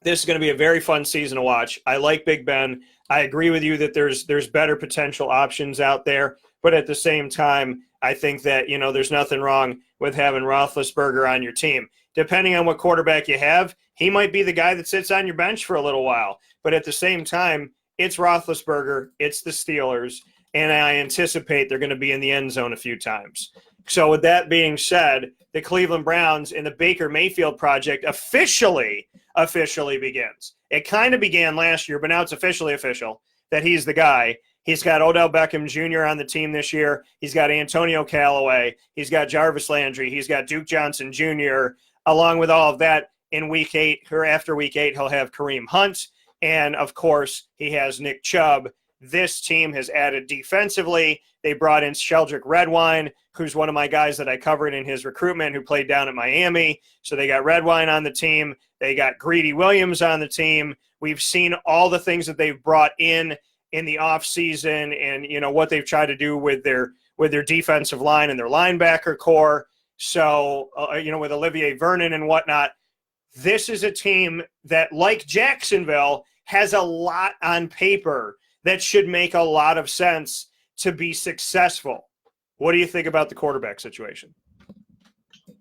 this is going to be a very fun season to watch. I like Big Ben. I agree with you that there's better potential options out there. But at the same time, I think that, there's nothing wrong with having Roethlisberger on your team. Depending on what quarterback you have, he might be the guy that sits on your bench for a little while. But at the same time, it's Roethlisberger, it's the Steelers, and I anticipate they're going to be in the end zone a few times. So with that being said, the Cleveland Browns and the Baker Mayfield project officially begins. It kind of began last year, but now it's officially official that he's the guy. He's got Odell Beckham Jr. on the team this year. He's got Antonio Callaway. He's got Jarvis Landry. He's got Duke Johnson Jr. Along with all of that, in Week 8 or after Week 8, he'll have Kareem Hunt. And, of course, he has Nick Chubb. This team has added defensively. They brought in Sheldrick Redwine, who's one of my guys that I covered in his recruitment, who played down at Miami. So they got Redwine on the team. They got Greedy Williams on the team. We've seen all the things that they've brought in the offseason and, what they've tried to do with their defensive line and their linebacker core. So, with Olivier Vernon and whatnot, this is a team that, like Jacksonville, has a lot on paper that should make a lot of sense to be successful. What do you think about the quarterback situation?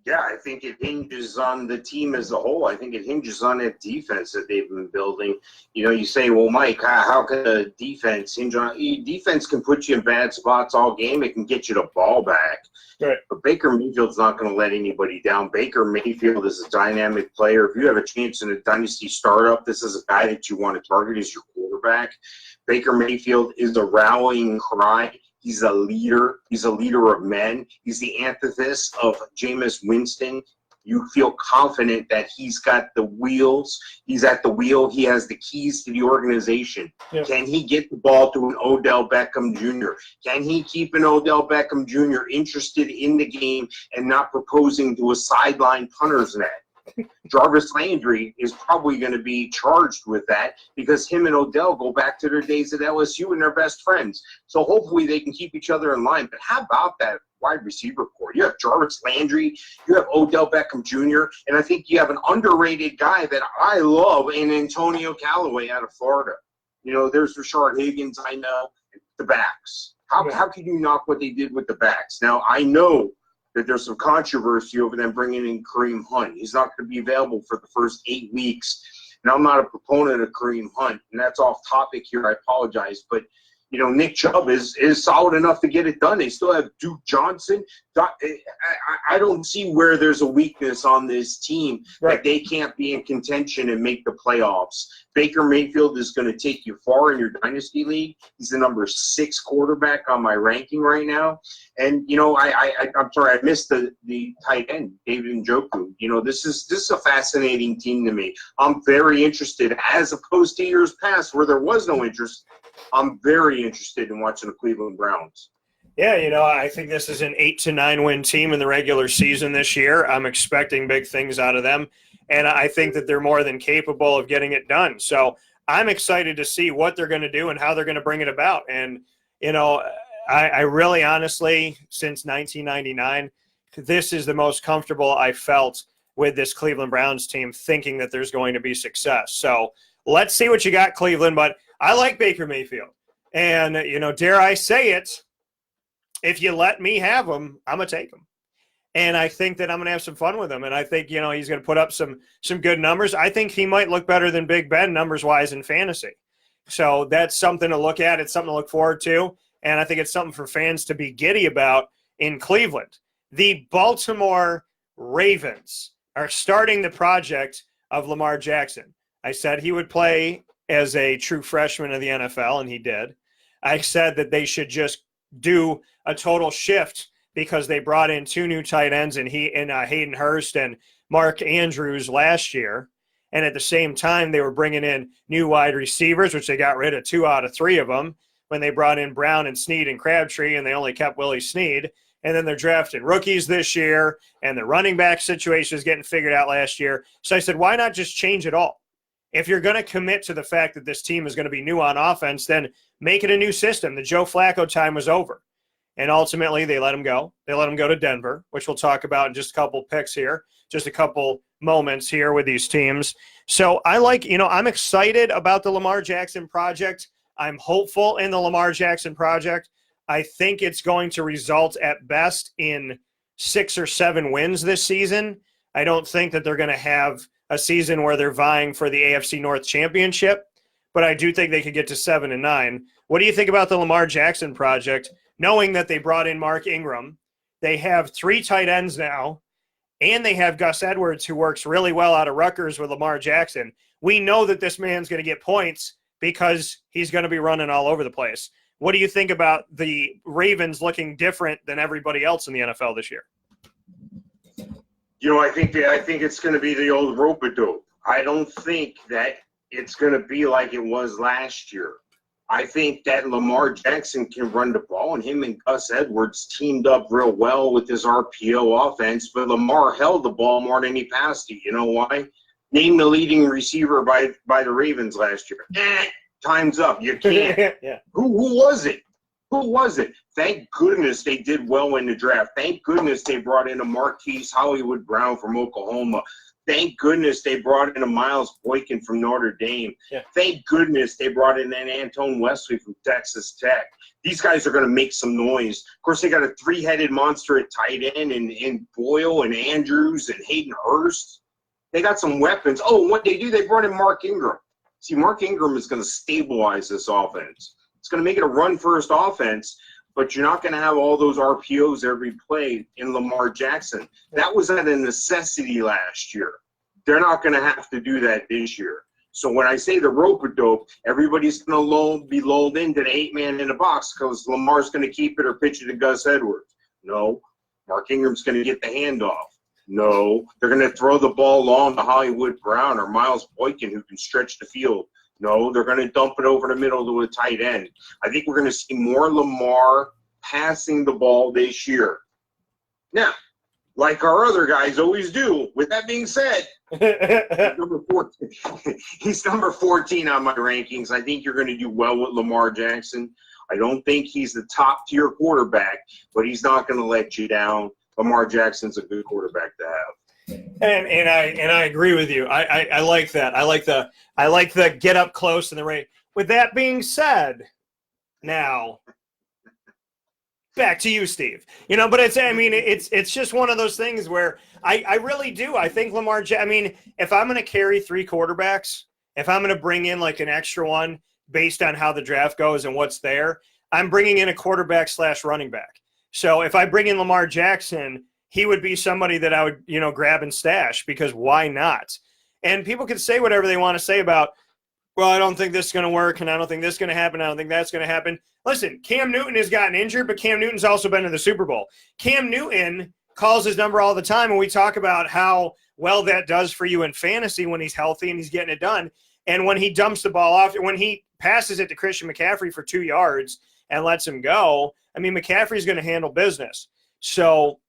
Yeah, I think it hinges on the team as a whole. I think it hinges on that defense that they've been building. You say, well, Mike, how can a defense hinge on? Defense can put you in bad spots all game. It can get you the ball back. Right. But Baker Mayfield's not going to let anybody down. Baker Mayfield is a dynamic player. If you have a chance in a dynasty startup, this is a guy that you want to target as your quarterback. Baker Mayfield is a rallying cry. He's a leader. He's a leader of men. He's the antithesis of Jameis Winston. You feel confident that he's got the wheels. He's at the wheel. He has the keys to the organization. Yeah. Can he get the ball to an Odell Beckham Jr.? Can he keep an Odell Beckham Jr. interested in the game and not proposing to a sideline punter's net? Jarvis Landry is probably going to be charged with that because him and Odell go back to their days at LSU and they're best friends. So hopefully they can keep each other in line. But how about that wide receiver core? You have Jarvis Landry, you have Odell Beckham Jr., and I think you have an underrated guy that I love in Antonio Callaway out of Florida. There's Rashard Higgins, I know, the backs. How can you knock what they did with the backs? Now, I know that there's some controversy over them bringing in Kareem Hunt. He's not going to be available for the first 8 weeks. And I'm not a proponent of Kareem Hunt, and that's off topic here. I apologize. But, Nick Chubb is solid enough to get it done. They still have Duke Johnson. I don't see where there's a weakness on this team that they can't be in contention and make the playoffs. Baker Mayfield is going to take you far in your dynasty league. He's the number 6 quarterback on my ranking right now. And, I'm sorry, I missed the tight end, David Njoku. This is a fascinating team to me. I'm very interested, as opposed to years past where there was no interest. I'm very interested in watching the Cleveland Browns. Yeah, I think this is an 8 to 9 win team in the regular season this year. I'm expecting big things out of them, and I think that they're more than capable of getting it done. So I'm excited to see what they're going to do and how they're going to bring it about. And, I really honestly, since 1999, this is the most comfortable I felt with this Cleveland Browns team, thinking that there's going to be success. So let's see what you got, Cleveland. But I like Baker Mayfield. And, dare I say it, if you let me have him, I'm going to take him. And I think that I'm going to have some fun with him. And I think, he's going to put up some good numbers. I think he might look better than Big Ben numbers-wise in fantasy. So that's something to look at. It's something to look forward to. And I think it's something for fans to be giddy about in Cleveland. The Baltimore Ravens are starting the project of Lamar Jackson. I said he would play as a true freshman of the NFL, and he did. I said that they should just do a total shift because they brought in 2 new tight ends and Hayden Hurst and Mark Andrews last year. And at the same time, they were bringing in new wide receivers, which they got rid of 2 out of 3 of them when they brought in Brown and Snead and Crabtree, and they only kept Willie Snead. And then they're drafting rookies this year, and the running back situation is getting figured out last year. So I said, why not just change it all? If you're going to commit to the fact that this team is going to be new on offense, then make it a new system. The Joe Flacco time was over. And ultimately, they let him go. They let him go to Denver, which we'll talk about in just a couple picks here, just a couple moments here with these teams. So I'm excited about the Lamar Jackson project. I'm hopeful in the Lamar Jackson project. I think it's going to result at best in 6 or 7 wins this season. I don't think that they're going to have a season where they're vying for the AFC North championship, but I do think they could get to 7 and 9. What do you think about the Lamar Jackson project, knowing that they brought in Mark Ingram? They have 3 tight ends now, and they have Gus Edwards, who works really well out of Rutgers with Lamar Jackson. We know that this man's going to get points because he's going to be running all over the place. What do you think about the Ravens looking different than everybody else in the NFL this year? I think it's going to be the old rope-a-dope. I don't think that it's going to be like it was last year. I think that Lamar Jackson can run the ball, and him and Gus Edwards teamed up real well with his RPO offense, but Lamar held the ball more than he passed it. You know why? Name the leading receiver by the Ravens last year. Time's up. You can't. Yeah. Who was it? Who was it? Thank goodness they did well in the draft. Thank goodness they brought in a Marquise Hollywood Brown from Oklahoma. Thank goodness they brought in a Miles Boykin from Notre Dame. Yeah. Thank goodness they brought in an Antone Wesley from Texas Tech. These guys are going to make some noise. Of course, they got a 3-headed monster at tight end in Boyle and Andrews and Hayden Hurst. They got some weapons. Oh, what they do, they brought in Mark Ingram. See, Mark Ingram is going to stabilize this offense. It's going to make it a run-first offense, but you're not going to have all those RPOs every play in Lamar Jackson. That was at a necessity last year. They're not going to have to do that this year. So when I say the rope-a-dope, everybody's going to be lulled into the 8-man in the box because Lamar's going to keep it or pitch it to Gus Edwards. No. Mark Ingram's going to get the handoff. No. They're going to throw the ball long to Hollywood Brown or Miles Boykin, who can stretch the field. No, they're going to dump it over the middle to a tight end. I think we're going to see more Lamar passing the ball this year. Now, like our other guys always do, with that being said, number 14. He's number 14 on my rankings. I think you're going to do well with Lamar Jackson. I don't think he's the top-tier quarterback, but he's not going to let you down. Lamar Jackson's a good quarterback to have. And I agree with you. I like that. I like the get up close and the rate. With that being said, now back to you, Steve. But it's just one of those things where I really do. I think Lamar. If I'm going to carry 3 quarterbacks, if I'm going to bring in like an extra one based on how the draft goes and what's there, I'm bringing in a quarterback / running back. So if I bring in Lamar Jackson, he would be somebody that I would, grab and stash because why not? And people can say whatever they want to say about, well, I don't think this is going to work, and I don't think this is going to happen, I don't think that's going to happen. Listen, Cam Newton has gotten injured, but Cam Newton's also been to the Super Bowl. Cam Newton calls his number all the time, and we talk about how well that does for you in fantasy when he's healthy and he's getting it done. And when he dumps the ball off, when he passes it to Christian McCaffrey for 2 yards and lets him go, McCaffrey's going to handle business. So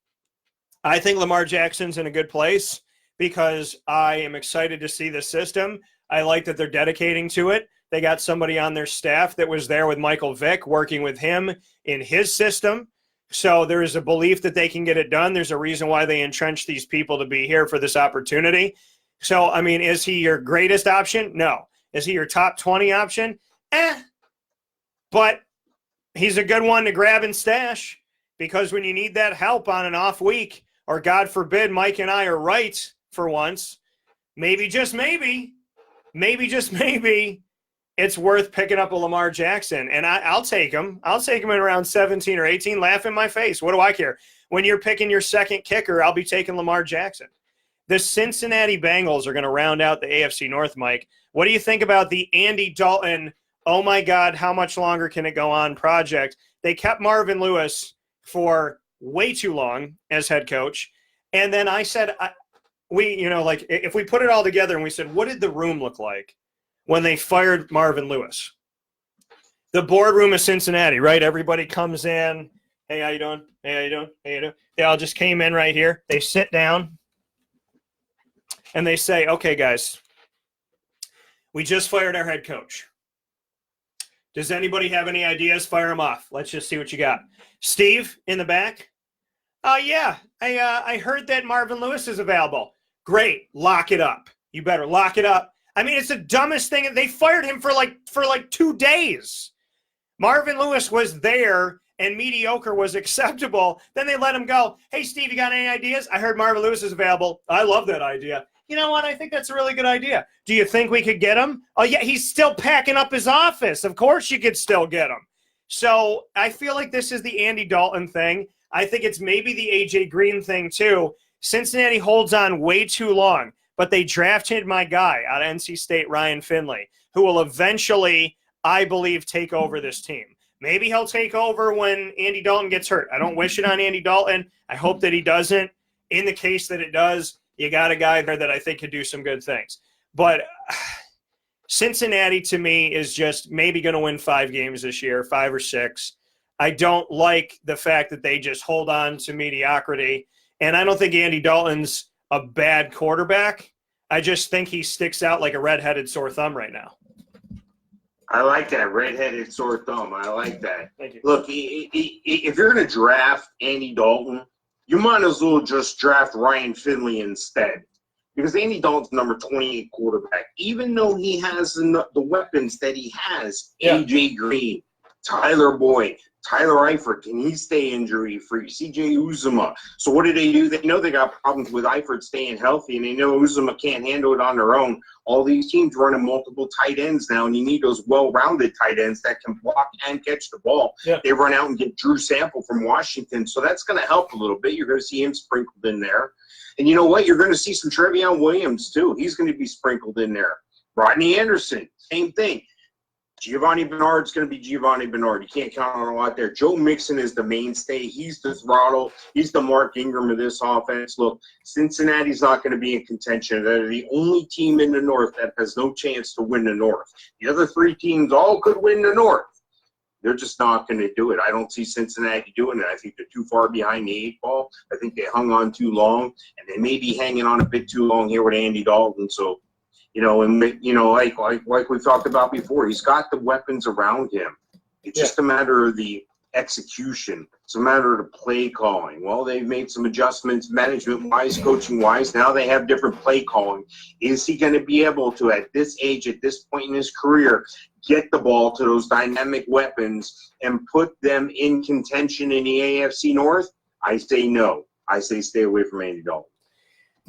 I think Lamar Jackson's in a good place because I am excited to see the system. I like that they're dedicating to it. They got somebody on their staff that was there with Michael Vick working with him in his system. So there is a belief that they can get it done. There's a reason why they entrenched these people to be here for this opportunity. So, is he your greatest option? No. Is he your top 20 option? But he's a good one to grab and stash because when you need that help on an off week or God forbid Mike and I are right for once, maybe just maybe, it's worth picking up a Lamar Jackson. And I'll take him. I'll take him at around 17 or 18. Laugh in my face. What do I care? When you're picking your second kicker, I'll be taking Lamar Jackson. The Cincinnati Bengals are going to round out the AFC North, Mike. What do you think about the Andy Dalton, oh my God, how much longer can it go on project? They kept Marvin Lewis for way too long as head coach. And then I said, if we put it all together and we said, what did the room look like when they fired Marvin Lewis? The boardroom of Cincinnati, right? Everybody comes in. Hey, how you doing? Hey, how you doing? Hey, how you doing? They all just came in right here. They sit down and they say, okay, guys, we just fired our head coach. Does anybody have any ideas? Fire them off. Let's just see what you got. Steve in the back. Yeah, I heard that Marvin Lewis is available. Great. Lock it up. You better lock it up. I mean, it's the dumbest thing. They fired him for like 2 days. Marvin Lewis was there and mediocre was acceptable. Then they let him go. Hey, Steve, you got any ideas? I heard Marvin Lewis is available. I love that idea. You know what? I think that's a really good idea. Do you think we could get him? Oh, yeah, he's still packing up his office. Of course you could still get him. So I feel like this is the Andy Dalton thing. I think it's maybe the A.J. Green thing, too. Cincinnati holds on way too long, but they drafted my guy out of NC State, Ryan Finley, who will eventually, I believe, take over this team. Maybe he'll take over when Andy Dalton gets hurt. I don't wish it on Andy Dalton. I hope that he doesn't. In the case that it does, you got a guy there that I think could do some good things. But Cincinnati, to me, is just maybe going to win 5 games this year, 5 or 6. I don't like the fact that they just hold on to mediocrity. And I don't think Andy Dalton's a bad quarterback. I just think he sticks out like a red-headed sore thumb right now. I like that, red-headed sore thumb. I like that. Thank you. Look, if you're going to draft Andy Dalton, you might as well just draft Ryan Finley instead. Because Andy Dalton's number 28 quarterback. Even though he has the weapons that he has, A.J. Green, Tyler Boyd, Tyler Eifert, can he stay injury-free? C.J. Uzomah. So what do? They know they got problems with Eifert staying healthy, and they know Uzomah can't handle it on their own. All these teams running multiple tight ends now, and you need those well-rounded tight ends that can block and catch the ball. Yeah. They run out and get Drew Sample from Washington, so that's going to help a little bit. You're going to see him sprinkled in there. And you know what? You're going to see some Trevion Williams, too. He's going to be sprinkled in there. Rodney Anderson, same thing. Giovanni Bernard's going to be Giovanni Bernard. You can't count on a lot there. Joe Mixon is the mainstay. He's the throttle. He's the Mark Ingram of this offense. Look, Cincinnati's not going to be in contention. They're the only team in the North that has no chance to win the North. The other 3 teams all could win the North. They're just not going to do it. I don't see Cincinnati doing it. I think they're too far behind the 8 ball. I think they hung on too long, and they may be hanging on a bit too long here with Andy Dalton. So, like we talked about before, he's got the weapons around him. It's just a matter of the execution. It's a matter of the play calling. Well, they've made some adjustments management-wise, coaching-wise. Now they have different play calling. Is he going to be able to, at this age, at this point in his career, get the ball to those dynamic weapons and put them in contention in the AFC North? I say no. I say stay away from Andy Dalton.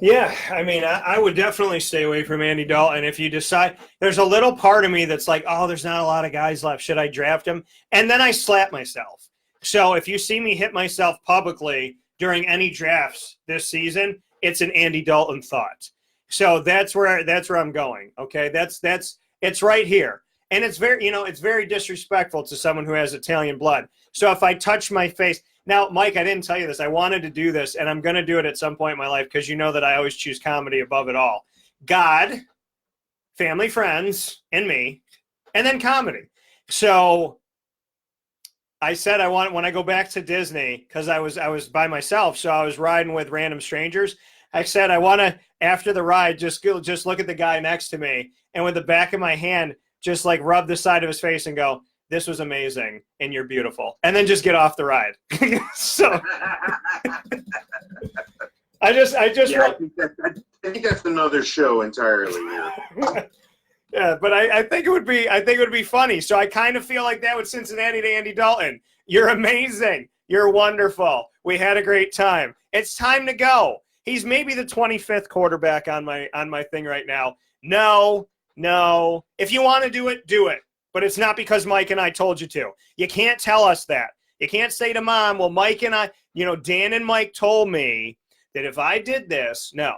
Yeah, I mean, I would definitely stay away from Andy Dalton. If you decide, there's a little part of me that's like, oh, there's not a lot of guys left. Should I draft him? And then I slap myself. So if you see me hit myself publicly during any drafts this season, it's an Andy Dalton thought. So that's where I'm going. Okay, it's right here. And it's very disrespectful to someone who has Italian blood. So if I touch my face. Now, Mike, I didn't tell you this. I wanted to do this, and I'm going to do it at some point in my life because you know that I always choose comedy above it all. God, family, friends, and me, and then comedy. So I said when I go back to Disney, because I was by myself, so I was riding with random strangers. I said I want to, after the ride, just look at the guy next to me, and with the back of my hand, just like rub the side of his face and go, this was amazing, and you're beautiful. And then just get off the ride. So I think that's another show entirely. Yeah, but I think it would be funny. So I kind of feel like that with Cincinnati to Andy Dalton. You're amazing. You're wonderful. We had a great time. It's time to go. He's maybe the 25th quarterback on my thing right now. No. If you want to do it, do it. But it's not because Mike and I told you to. You can't tell us that. You can't say to Mom, well, Mike and I, Dan and Mike told me that if I did this, no.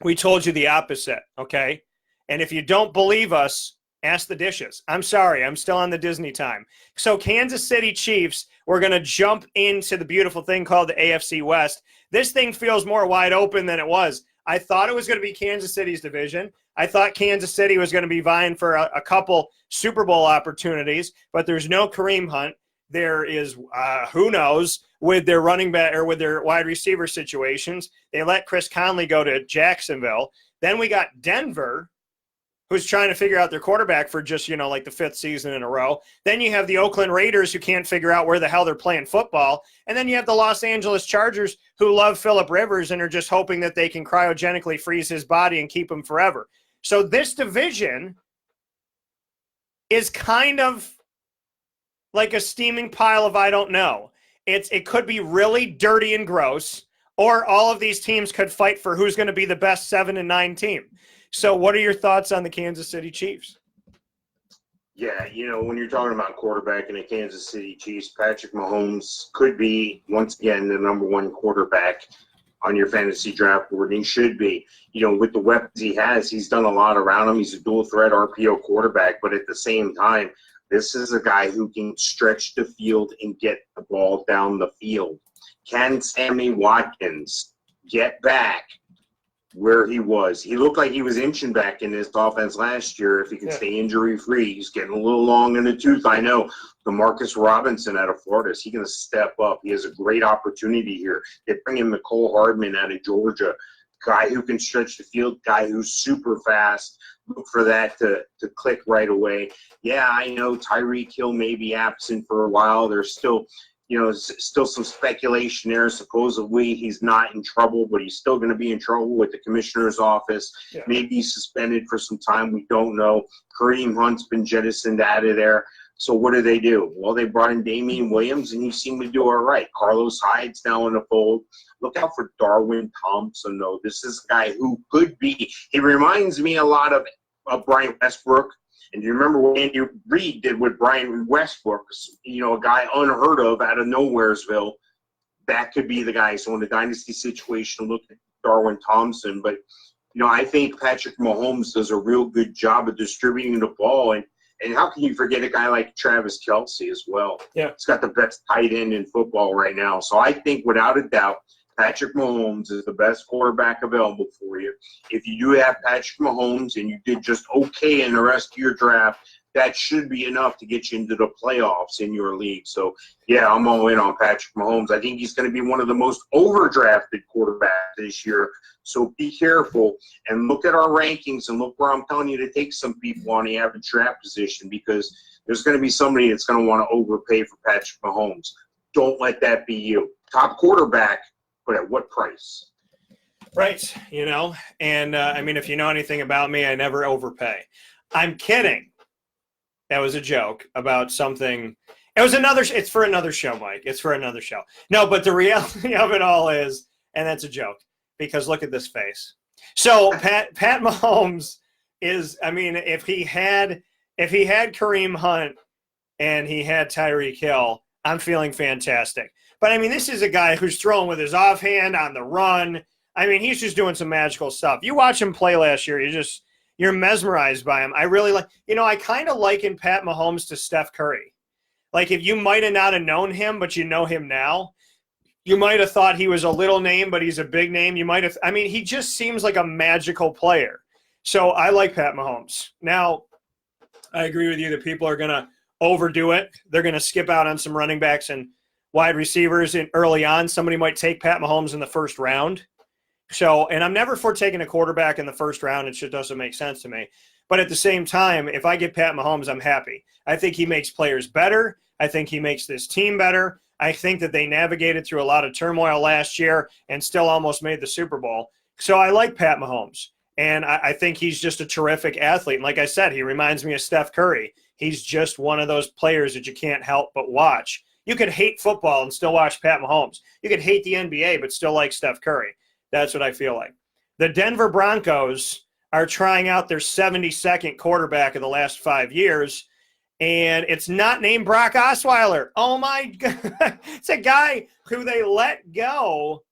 We told you the opposite, okay? And if you don't believe us, ask the dishes. I'm sorry. I'm still on the Disney time. So Kansas City Chiefs, we're going to jump into the beautiful thing called the AFC West. This thing feels more wide open than it was. I thought it was going to be Kansas City's division. I thought Kansas City was going to be vying for a couple Super Bowl opportunities, but there's no Kareem Hunt. There is, who knows, with their running back or with their wide receiver situations. They let Chris Conley go to Jacksonville. Then we got Denver, who's trying to figure out their quarterback for just, like the 5th season in a row. Then you have the Oakland Raiders, who can't figure out where the hell they're playing football. And then you have the Los Angeles Chargers, who love Phillip Rivers and are just hoping that they can cryogenically freeze his body and keep him forever. So this division is kind of like a steaming pile of I don't know. It could be really dirty and gross, or all of these teams could fight for who's going to be the best 7 and 9 team. So what are your thoughts on the Kansas City Chiefs? Yeah, when you're talking about quarterback in the Kansas City Chiefs, Patrick Mahomes could be, once again, the number 1 quarterback on your fantasy draft board, and he should be. With the weapons he has, he's done a lot around him. He's a dual-threat RPO quarterback, but at the same time, this is a guy who can stretch the field and get the ball down the field. Can Sammy Watkins get back where he was? He looked like he was inching back in his offense last year if he could stay injury-free. He's getting a little long in the tooth. I know. Demarcus Robinson out of Florida, is he going to step up? He has a great opportunity here. They bring in Mecole Hardman out of Georgia, guy who can stretch the field, guy who's super fast. Look for that to click right away. Yeah, I know Tyreek Hill may be absent for a while. There's still some speculation there. Supposedly he's not in trouble, but he's still going to be in trouble with the commissioner's office. Yeah. Maybe suspended for some time. We don't know. Kareem Hunt's been jettisoned out of there. So what do? Well, they brought in Damian Williams, and he seemed to do all right. Carlos Hyde's now in the fold. Look out for Darwin Thompson, though. This is a guy who could be. He reminds me a lot of Brian Westbrook. And you remember what Andy Reid did with Brian Westbrook, a guy unheard of out of Nowheresville. That could be the guy. So in the dynasty situation, look at Darwin Thompson. But, I think Patrick Mahomes does a real good job of distributing the ball. And how can you forget a guy like Travis Kelce as well? Yeah. He's got the best tight end in football right now. So I think without a doubt, Patrick Mahomes is the best quarterback available for you. If you do have Patrick Mahomes and you did just okay in the rest of your draft, that should be enough to get you into the playoffs in your league. So, yeah, I'm all in on Patrick Mahomes. I think he's going to be one of the most overdrafted quarterbacks this year. So be careful and look at our rankings and look where I'm telling you to take some people on the average draft position, because there's going to be somebody that's going to want to overpay for Patrick Mahomes. Don't let that be you. Top quarterback, but at what price? Right, and if you know anything about me, I never overpay. I'm kidding. That was a joke about something. It's for another show, Mike. It's for another show. No, but the reality of it all is, and that's a joke, because look at this face. So Pat Mahomes is, if he had Kareem Hunt and he had Tyreek Hill, I'm feeling fantastic. But, this is a guy who's throwing with his offhand on the run. He's just doing some magical stuff. You watch him play last year, you're mesmerized by him. I really like – I kind of liken Pat Mahomes to Steph Curry. Like, if you might have not have known him, but you know him now, you might have thought he was a little name, but he's a big name. You might have – he just seems like a magical player. So I like Pat Mahomes. Now, I agree with you that people are going to overdo it. They're going to skip out on some running backs and wide receivers early on. Somebody might take Pat Mahomes in the first round. So, and I'm never for taking a quarterback in the first round. It just doesn't make sense to me. But at the same time, if I get Pat Mahomes, I'm happy. I think he makes players better. I think he makes this team better. I think that they navigated through a lot of turmoil last year and still almost made the Super Bowl. So I like Pat Mahomes. And I think he's just a terrific athlete. And like I said, he reminds me of Steph Curry. He's just one of those players that you can't help but watch. You could hate football and still watch Pat Mahomes. You could hate the NBA but still like Steph Curry. That's what I feel like. The Denver Broncos are trying out their 72nd quarterback of the last 5 years, and it's not named Brock Osweiler. Oh, my God. It's a guy who they let go.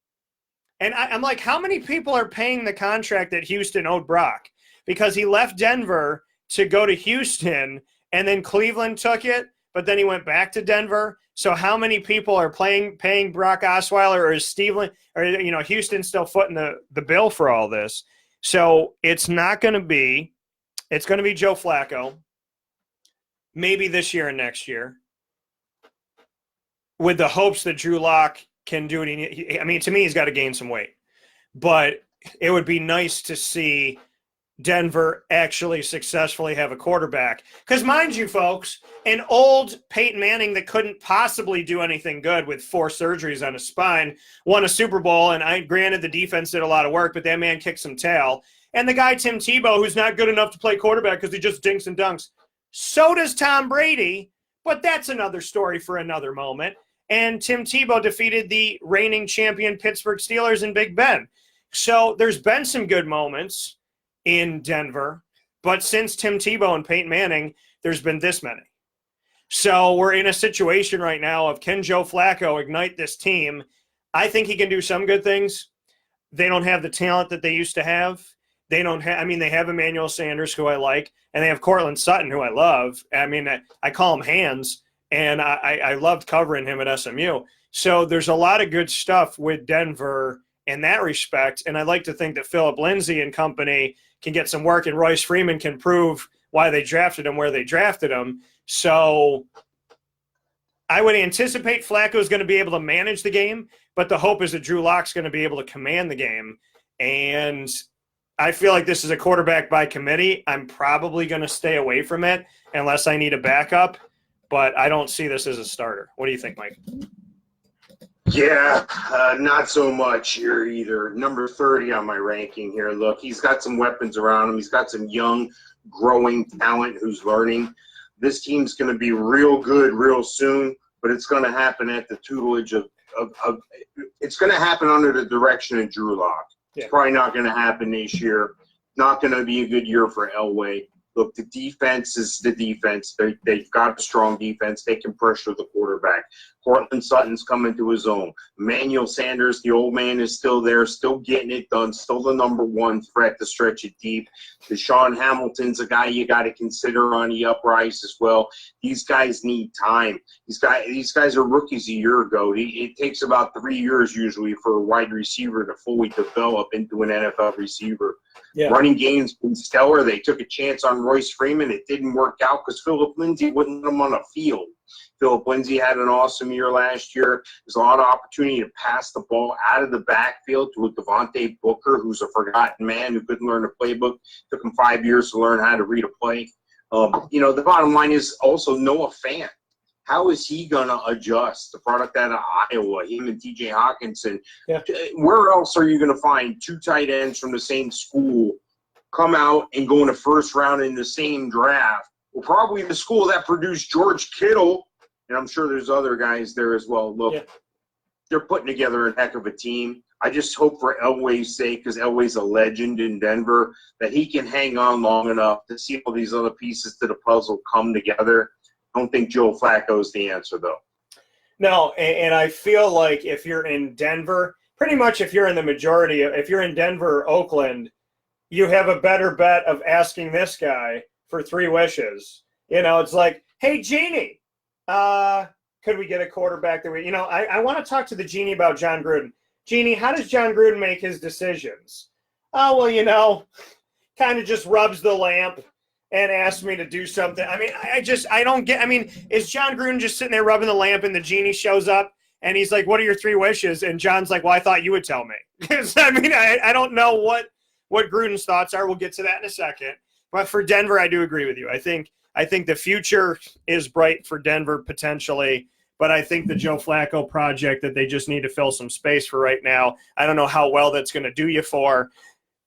And I'm like, how many people are paying the contract that Houston owed Brock? Because he left Denver to go to Houston, and then Cleveland took it, but then he went back to Denver. So how many people are paying Brock Osweiler, or is Houston still footing the bill for all this? So it's going to be Joe Flacco, maybe this year and next year, with the hopes that Drew Lock can do it. I mean, to me, he's got to gain some weight. But it would be nice to see Denver actually successfully have a quarterback. Because mind you, folks, an old Peyton Manning that couldn't possibly do anything good with 4 surgeries on his spine won a Super Bowl, and granted the defense did a lot of work, but that man kicked some tail. And the guy Tim Tebow, who's not good enough to play quarterback because he just dinks and dunks. So does Tom Brady, but that's another story for another moment. And Tim Tebow defeated the reigning champion Pittsburgh Steelers in Big Ben. So there's been some good moments in Denver, but since Tim Tebow and Peyton Manning, there's been this many. So we're in a situation right now of, can Joe Flacco ignite this team? I think he can do some good things. They don't have the talent that they used to have. They have Emmanuel Sanders, who I like, and they have Cortland Sutton, who I love. I mean, I call him Hands, and I loved covering him at SMU. So there's a lot of good stuff with Denver in that respect, and I'd like to think that Philip Lindsay and company can get some work, and Royce Freeman can prove why they drafted him where they drafted him. So I would anticipate Flacco is going to be able to manage the game, but the hope is that Drew Lock's going to be able to command the game. And I feel like this is a quarterback by committee. I'm probably going to stay away from it unless I need a backup, but I don't see this as a starter. What do you think, Mike? Yeah, not so much here either. Number 30 on my ranking here. Look, he's got some weapons around him. He's got some young, growing talent who's learning. This team's going to be real good real soon, but it's going to happen at the tutelage of it's going to happen under the direction of Drew Lock. It's probably not going to happen this year. Not going to be a good year for Elway. Look, the defense is the defense. They've got a strong defense. They can pressure the quarterback. Cortland Sutton's coming to his own. Emmanuel Sanders, the old man, is still there, still getting it done, still the number 1 threat to stretch it deep. Deshaun Hamilton's a guy you got to consider on the uprise as well. These guys need time. These guys are rookies a year ago. It takes about 3 years usually for a wide receiver to fully develop into an NFL receiver. Yeah. Running game's been stellar. They took a chance on Royce Freeman. It didn't work out because Philip Lindsay wouldn't let him on the field. Philip Lindsay had an awesome year last year. There's a lot of opportunity to pass the ball out of the backfield to a Devontae Booker, who's a forgotten man who couldn't learn a playbook. Took him 5 years to learn how to read a play. The bottom line is also Noah Fant. How is he going to adjust? The product out of Iowa, him and TJ Hawkinson. Yeah. Where else are you going to find 2 tight ends from the same school come out and go in the first round in the same draft? Well, probably the school that produced George Kittle, and I'm sure there's other guys there as well. Look, They're putting together a heck of a team. I just hope for Elway's sake, because Elway's a legend in Denver, that he can hang on long enough to see all these other pieces to the puzzle come together. I don't think Joe Flacco's the answer, though. No, and I feel like if you're in Denver, pretty much if you're in the majority, if you're in Denver or Oakland, you have a better bet of asking this guy for 3 wishes. It's like, hey, Genie, could we get a quarterback that we – I want to talk to the Genie about John Gruden. Genie, how does John Gruden make his decisions? Oh, well, kind of just rubs the lamp and asks me to do something. I mean, I don't get – I mean, is John Gruden just sitting there rubbing the lamp and the Genie shows up and he's like, what are your 3 wishes? And John's like, well, I thought you would tell me. I mean, I don't know what Gruden's thoughts are. We'll get to that in a second. But for Denver, I do agree with you. I think the future is bright for Denver potentially, but I think the Joe Flacco project that they just need to fill some space for right now, I don't know how well that's going to do you for.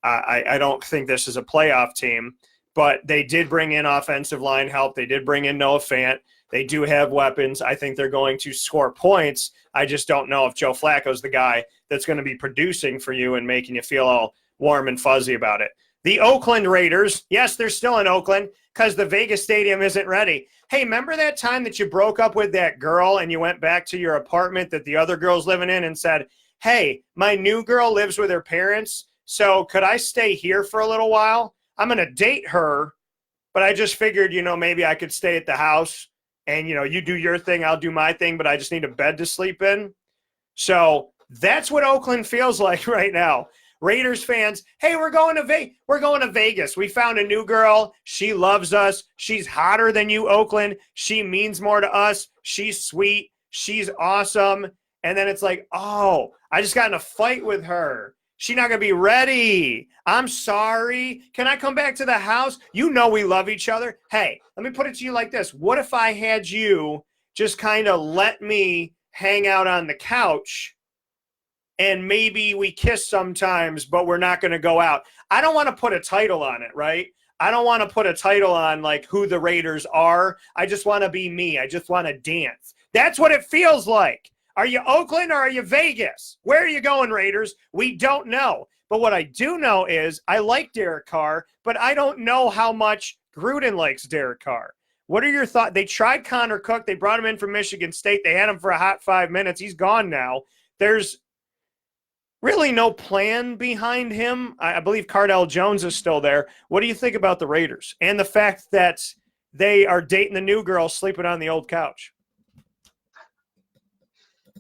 I don't think this is a playoff team, but they did bring in offensive line help. They did bring in Noah Fant. They do have weapons. I think they're going to score points. I just don't know if Joe Flacco's the guy that's going to be producing for you and making you feel all warm and fuzzy about it. The Oakland Raiders, yes, they're still in Oakland because the Vegas stadium isn't ready. Hey, remember that time that you broke up with that girl and you went back to your apartment that the other girl's living in and said, hey, my new girl lives with her parents, so could I stay here for a little while? I'm going to date her, but I just figured, maybe I could stay at the house and, you do your thing, I'll do my thing, but I just need a bed to sleep in. So that's what Oakland feels like right now. Raiders fans, hey, we're going to Vegas. We found a new girl. She loves us. She's hotter than you, Oakland. She means more to us. She's sweet. She's awesome. And then it's like, oh, I just got in a fight with her. She's not going to be ready. I'm sorry. Can I come back to the house? You know we love each other. Hey, let me put it to you like this. What if I had you just kind of let me hang out on the couch and maybe we kiss sometimes, but we're not going to go out? I don't want to put a title on it, right? I don't want to put a title on like who the Raiders are. I just want to be me. I just want to dance. That's what it feels like. Are you Oakland or are you Vegas? Where are you going, Raiders? We don't know. But what I do know is I like Derek Carr, but I don't know how much Gruden likes Derek Carr. What are your thoughts? They tried Connor Cook. They brought him in from Michigan State. They had him for a hot 5 minutes. He's gone now. There's really no plan behind him. I believe Cardell Jones is still there. What do you think about the Raiders and the fact that they are dating the new girl, sleeping on the old couch?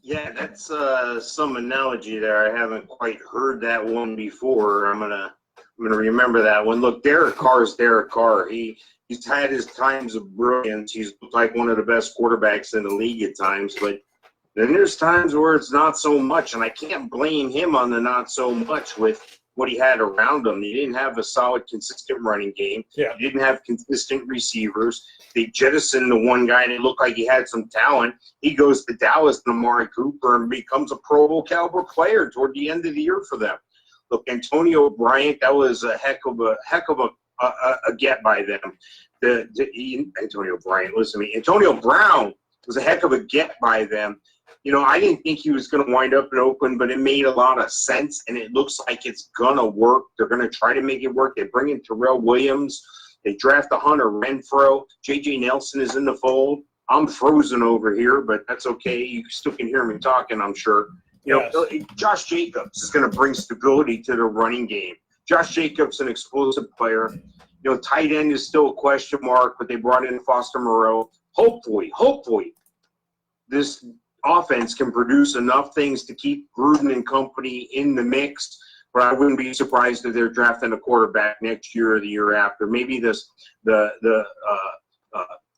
Yeah, that's some analogy there. I haven't quite heard that one before. I'm gonna remember that one. Look, Derek Carr is Derek Carr. He's had his times of brilliance. He's like one of the best quarterbacks in the league at times, but then there's times where it's not so much, and I can't blame him on the not so much with what he had around him. He didn't have a solid, consistent running game. Yeah. He didn't have consistent receivers. They jettisoned the one guy that looked like he had some talent. He goes to Dallas and Amari Cooper and becomes a Pro Bowl caliber player toward the end of the year for them. Look, Antonio Bryant, that was a heck of a get by them. Antonio Bryant, listen to me. Antonio Brown was a heck of a get by them. I didn't think he was going to wind up in Oakland, but it made a lot of sense, and it looks like it's going to work. They're going to try to make it work. They bring in Terrell Williams. They draft a Hunter Renfrow. J.J. Nelson is in the fold. I'm frozen over here, but that's okay. You still can hear me talking, I'm sure. Yes. Josh Jacobs is going to bring stability to the running game. Josh Jacobs, an explosive player. Tight end is still a question mark, but they brought in Foster Moreau. Hopefully, this offense can produce enough things to keep Gruden and company in the mix, but I wouldn't be surprised if they're drafting a quarterback next year or the year after. Maybe the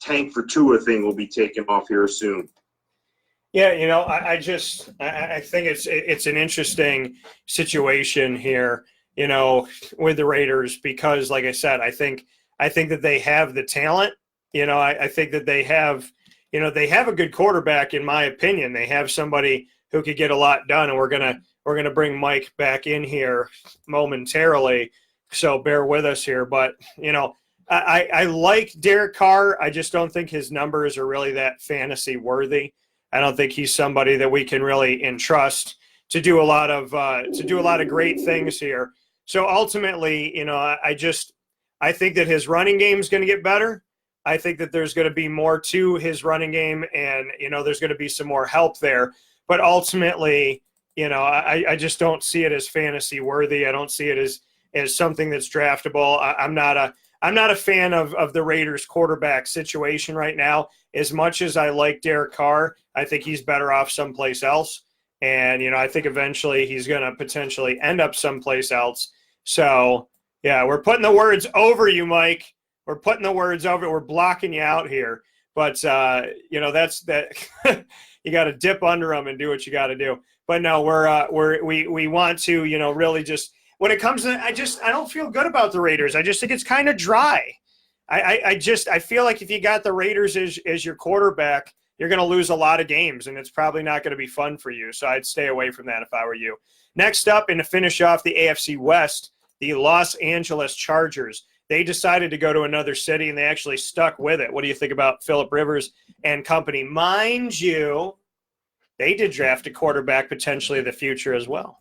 tank for Tua thing will be taken off here soon. Yeah, I think it's an interesting situation here, with the Raiders because, like I said, I think that they have the talent. I think that they have. They have a good quarterback, in my opinion. They have somebody who could get a lot done, and we're gonna bring Mike back in here momentarily. So bear with us here. But I like Derek Carr. I just don't think his numbers are really that fantasy worthy. I don't think he's somebody that we can really entrust to do a lot of great things here. So ultimately, I think that his running game is going to get better. I think that there's going to be more to his running game and, there's going to be some more help there. But ultimately, I just don't see it as fantasy worthy. I don't see it as something that's draftable. I'm not a fan of the Raiders quarterback situation right now. As much as I like Derek Carr, I think he's better off someplace else. And, I think eventually he's going to potentially end up someplace else. So, yeah, we're putting the words over you, Mike. We're putting the words over. We're blocking you out here, but that's that. You got to dip under them and do what you got to do. But no, we want to, really just when it comes to. I don't feel good about the Raiders. I just think it's kind of dry. I feel like if you got the Raiders as your quarterback, you're going to lose a lot of games, and it's probably not going to be fun for you. So I'd stay away from that if I were you. Next up, and to finish off the AFC West, the Los Angeles Chargers. They decided to go to another city, and they actually stuck with it. What do you think about Phillip Rivers and company? Mind you, they did draft a quarterback potentially of the future as well.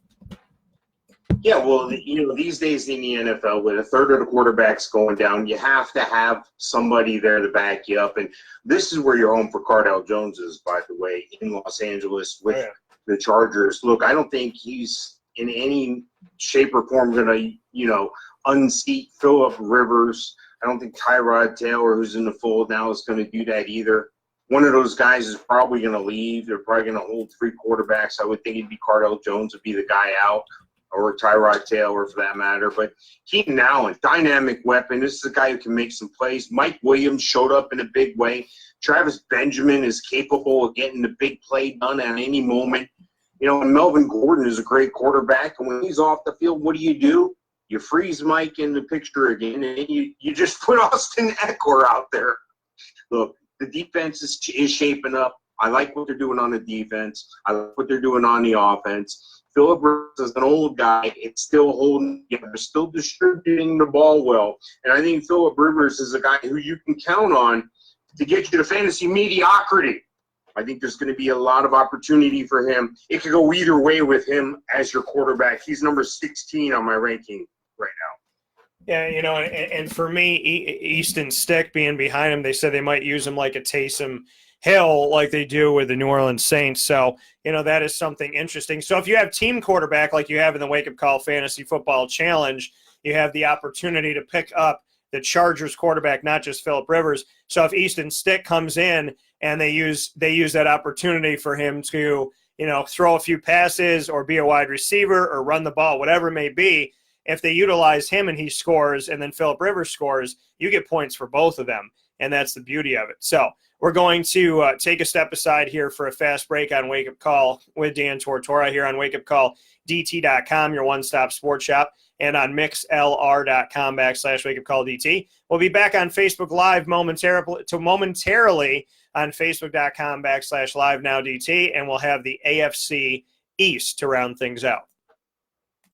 Yeah, well, these days in the NFL, with a third of the quarterbacks going down, you have to have somebody there to back you up. And this is where your home for Cardale Jones is, by the way, in Los Angeles with the Chargers. Look, I don't think he's in any shape or form going to, unseat Phillip Rivers. I don't think Tyrod Taylor, who's in the fold now, is going to do that either. One of those guys is probably going to leave. They're probably going to hold 3 quarterbacks. I would think it'd be Cardale Jones would be the guy out, or Tyrod Taylor for that matter. But Keenan Allen, dynamic weapon. This is a guy who can make some plays. Mike Williams showed up in a big way. Travis Benjamin is capable of getting the big play done at any moment. And Melvin Gordon is a great quarterback. And when he's off the field, what do? You freeze Mike in the picture again, and you just put Austin Eckler out there. Look, the defense is shaping up. I like what they're doing on the defense. I like what they're doing on the offense. Phillip Rivers is an old guy. It's still holding together, still distributing the ball well. And I think Phillip Rivers is a guy who you can count on to get you to fantasy mediocrity. I think there's going to be a lot of opportunity for him. It could go either way with him as your quarterback. He's number 16 on my ranking right now. Yeah, and for me, Easton Stick being behind him, they said they might use him like a Taysom Hill like they do with the New Orleans Saints. So, that is something interesting. So if you have team quarterback like you have in the Wake Up Call Fantasy Football Challenge, you have the opportunity to pick up the Chargers quarterback, not just Phillip Rivers. So if Easton Stick comes in and they use that opportunity for him to, throw a few passes or be a wide receiver or run the ball, whatever it may be, if they utilize him and he scores and then Phillip Rivers scores, you get points for both of them. And that's the beauty of it. So we're going to take a step aside here for a fast break on Wake Up Call with Dan Tortora here on wakeupcalldt.com, your one-stop sports shop, and on mixlr.com/wakeupcalldt. We'll be back on Facebook Live momentarily on facebook.com/live now DT, and we'll have the AFC East to round things out.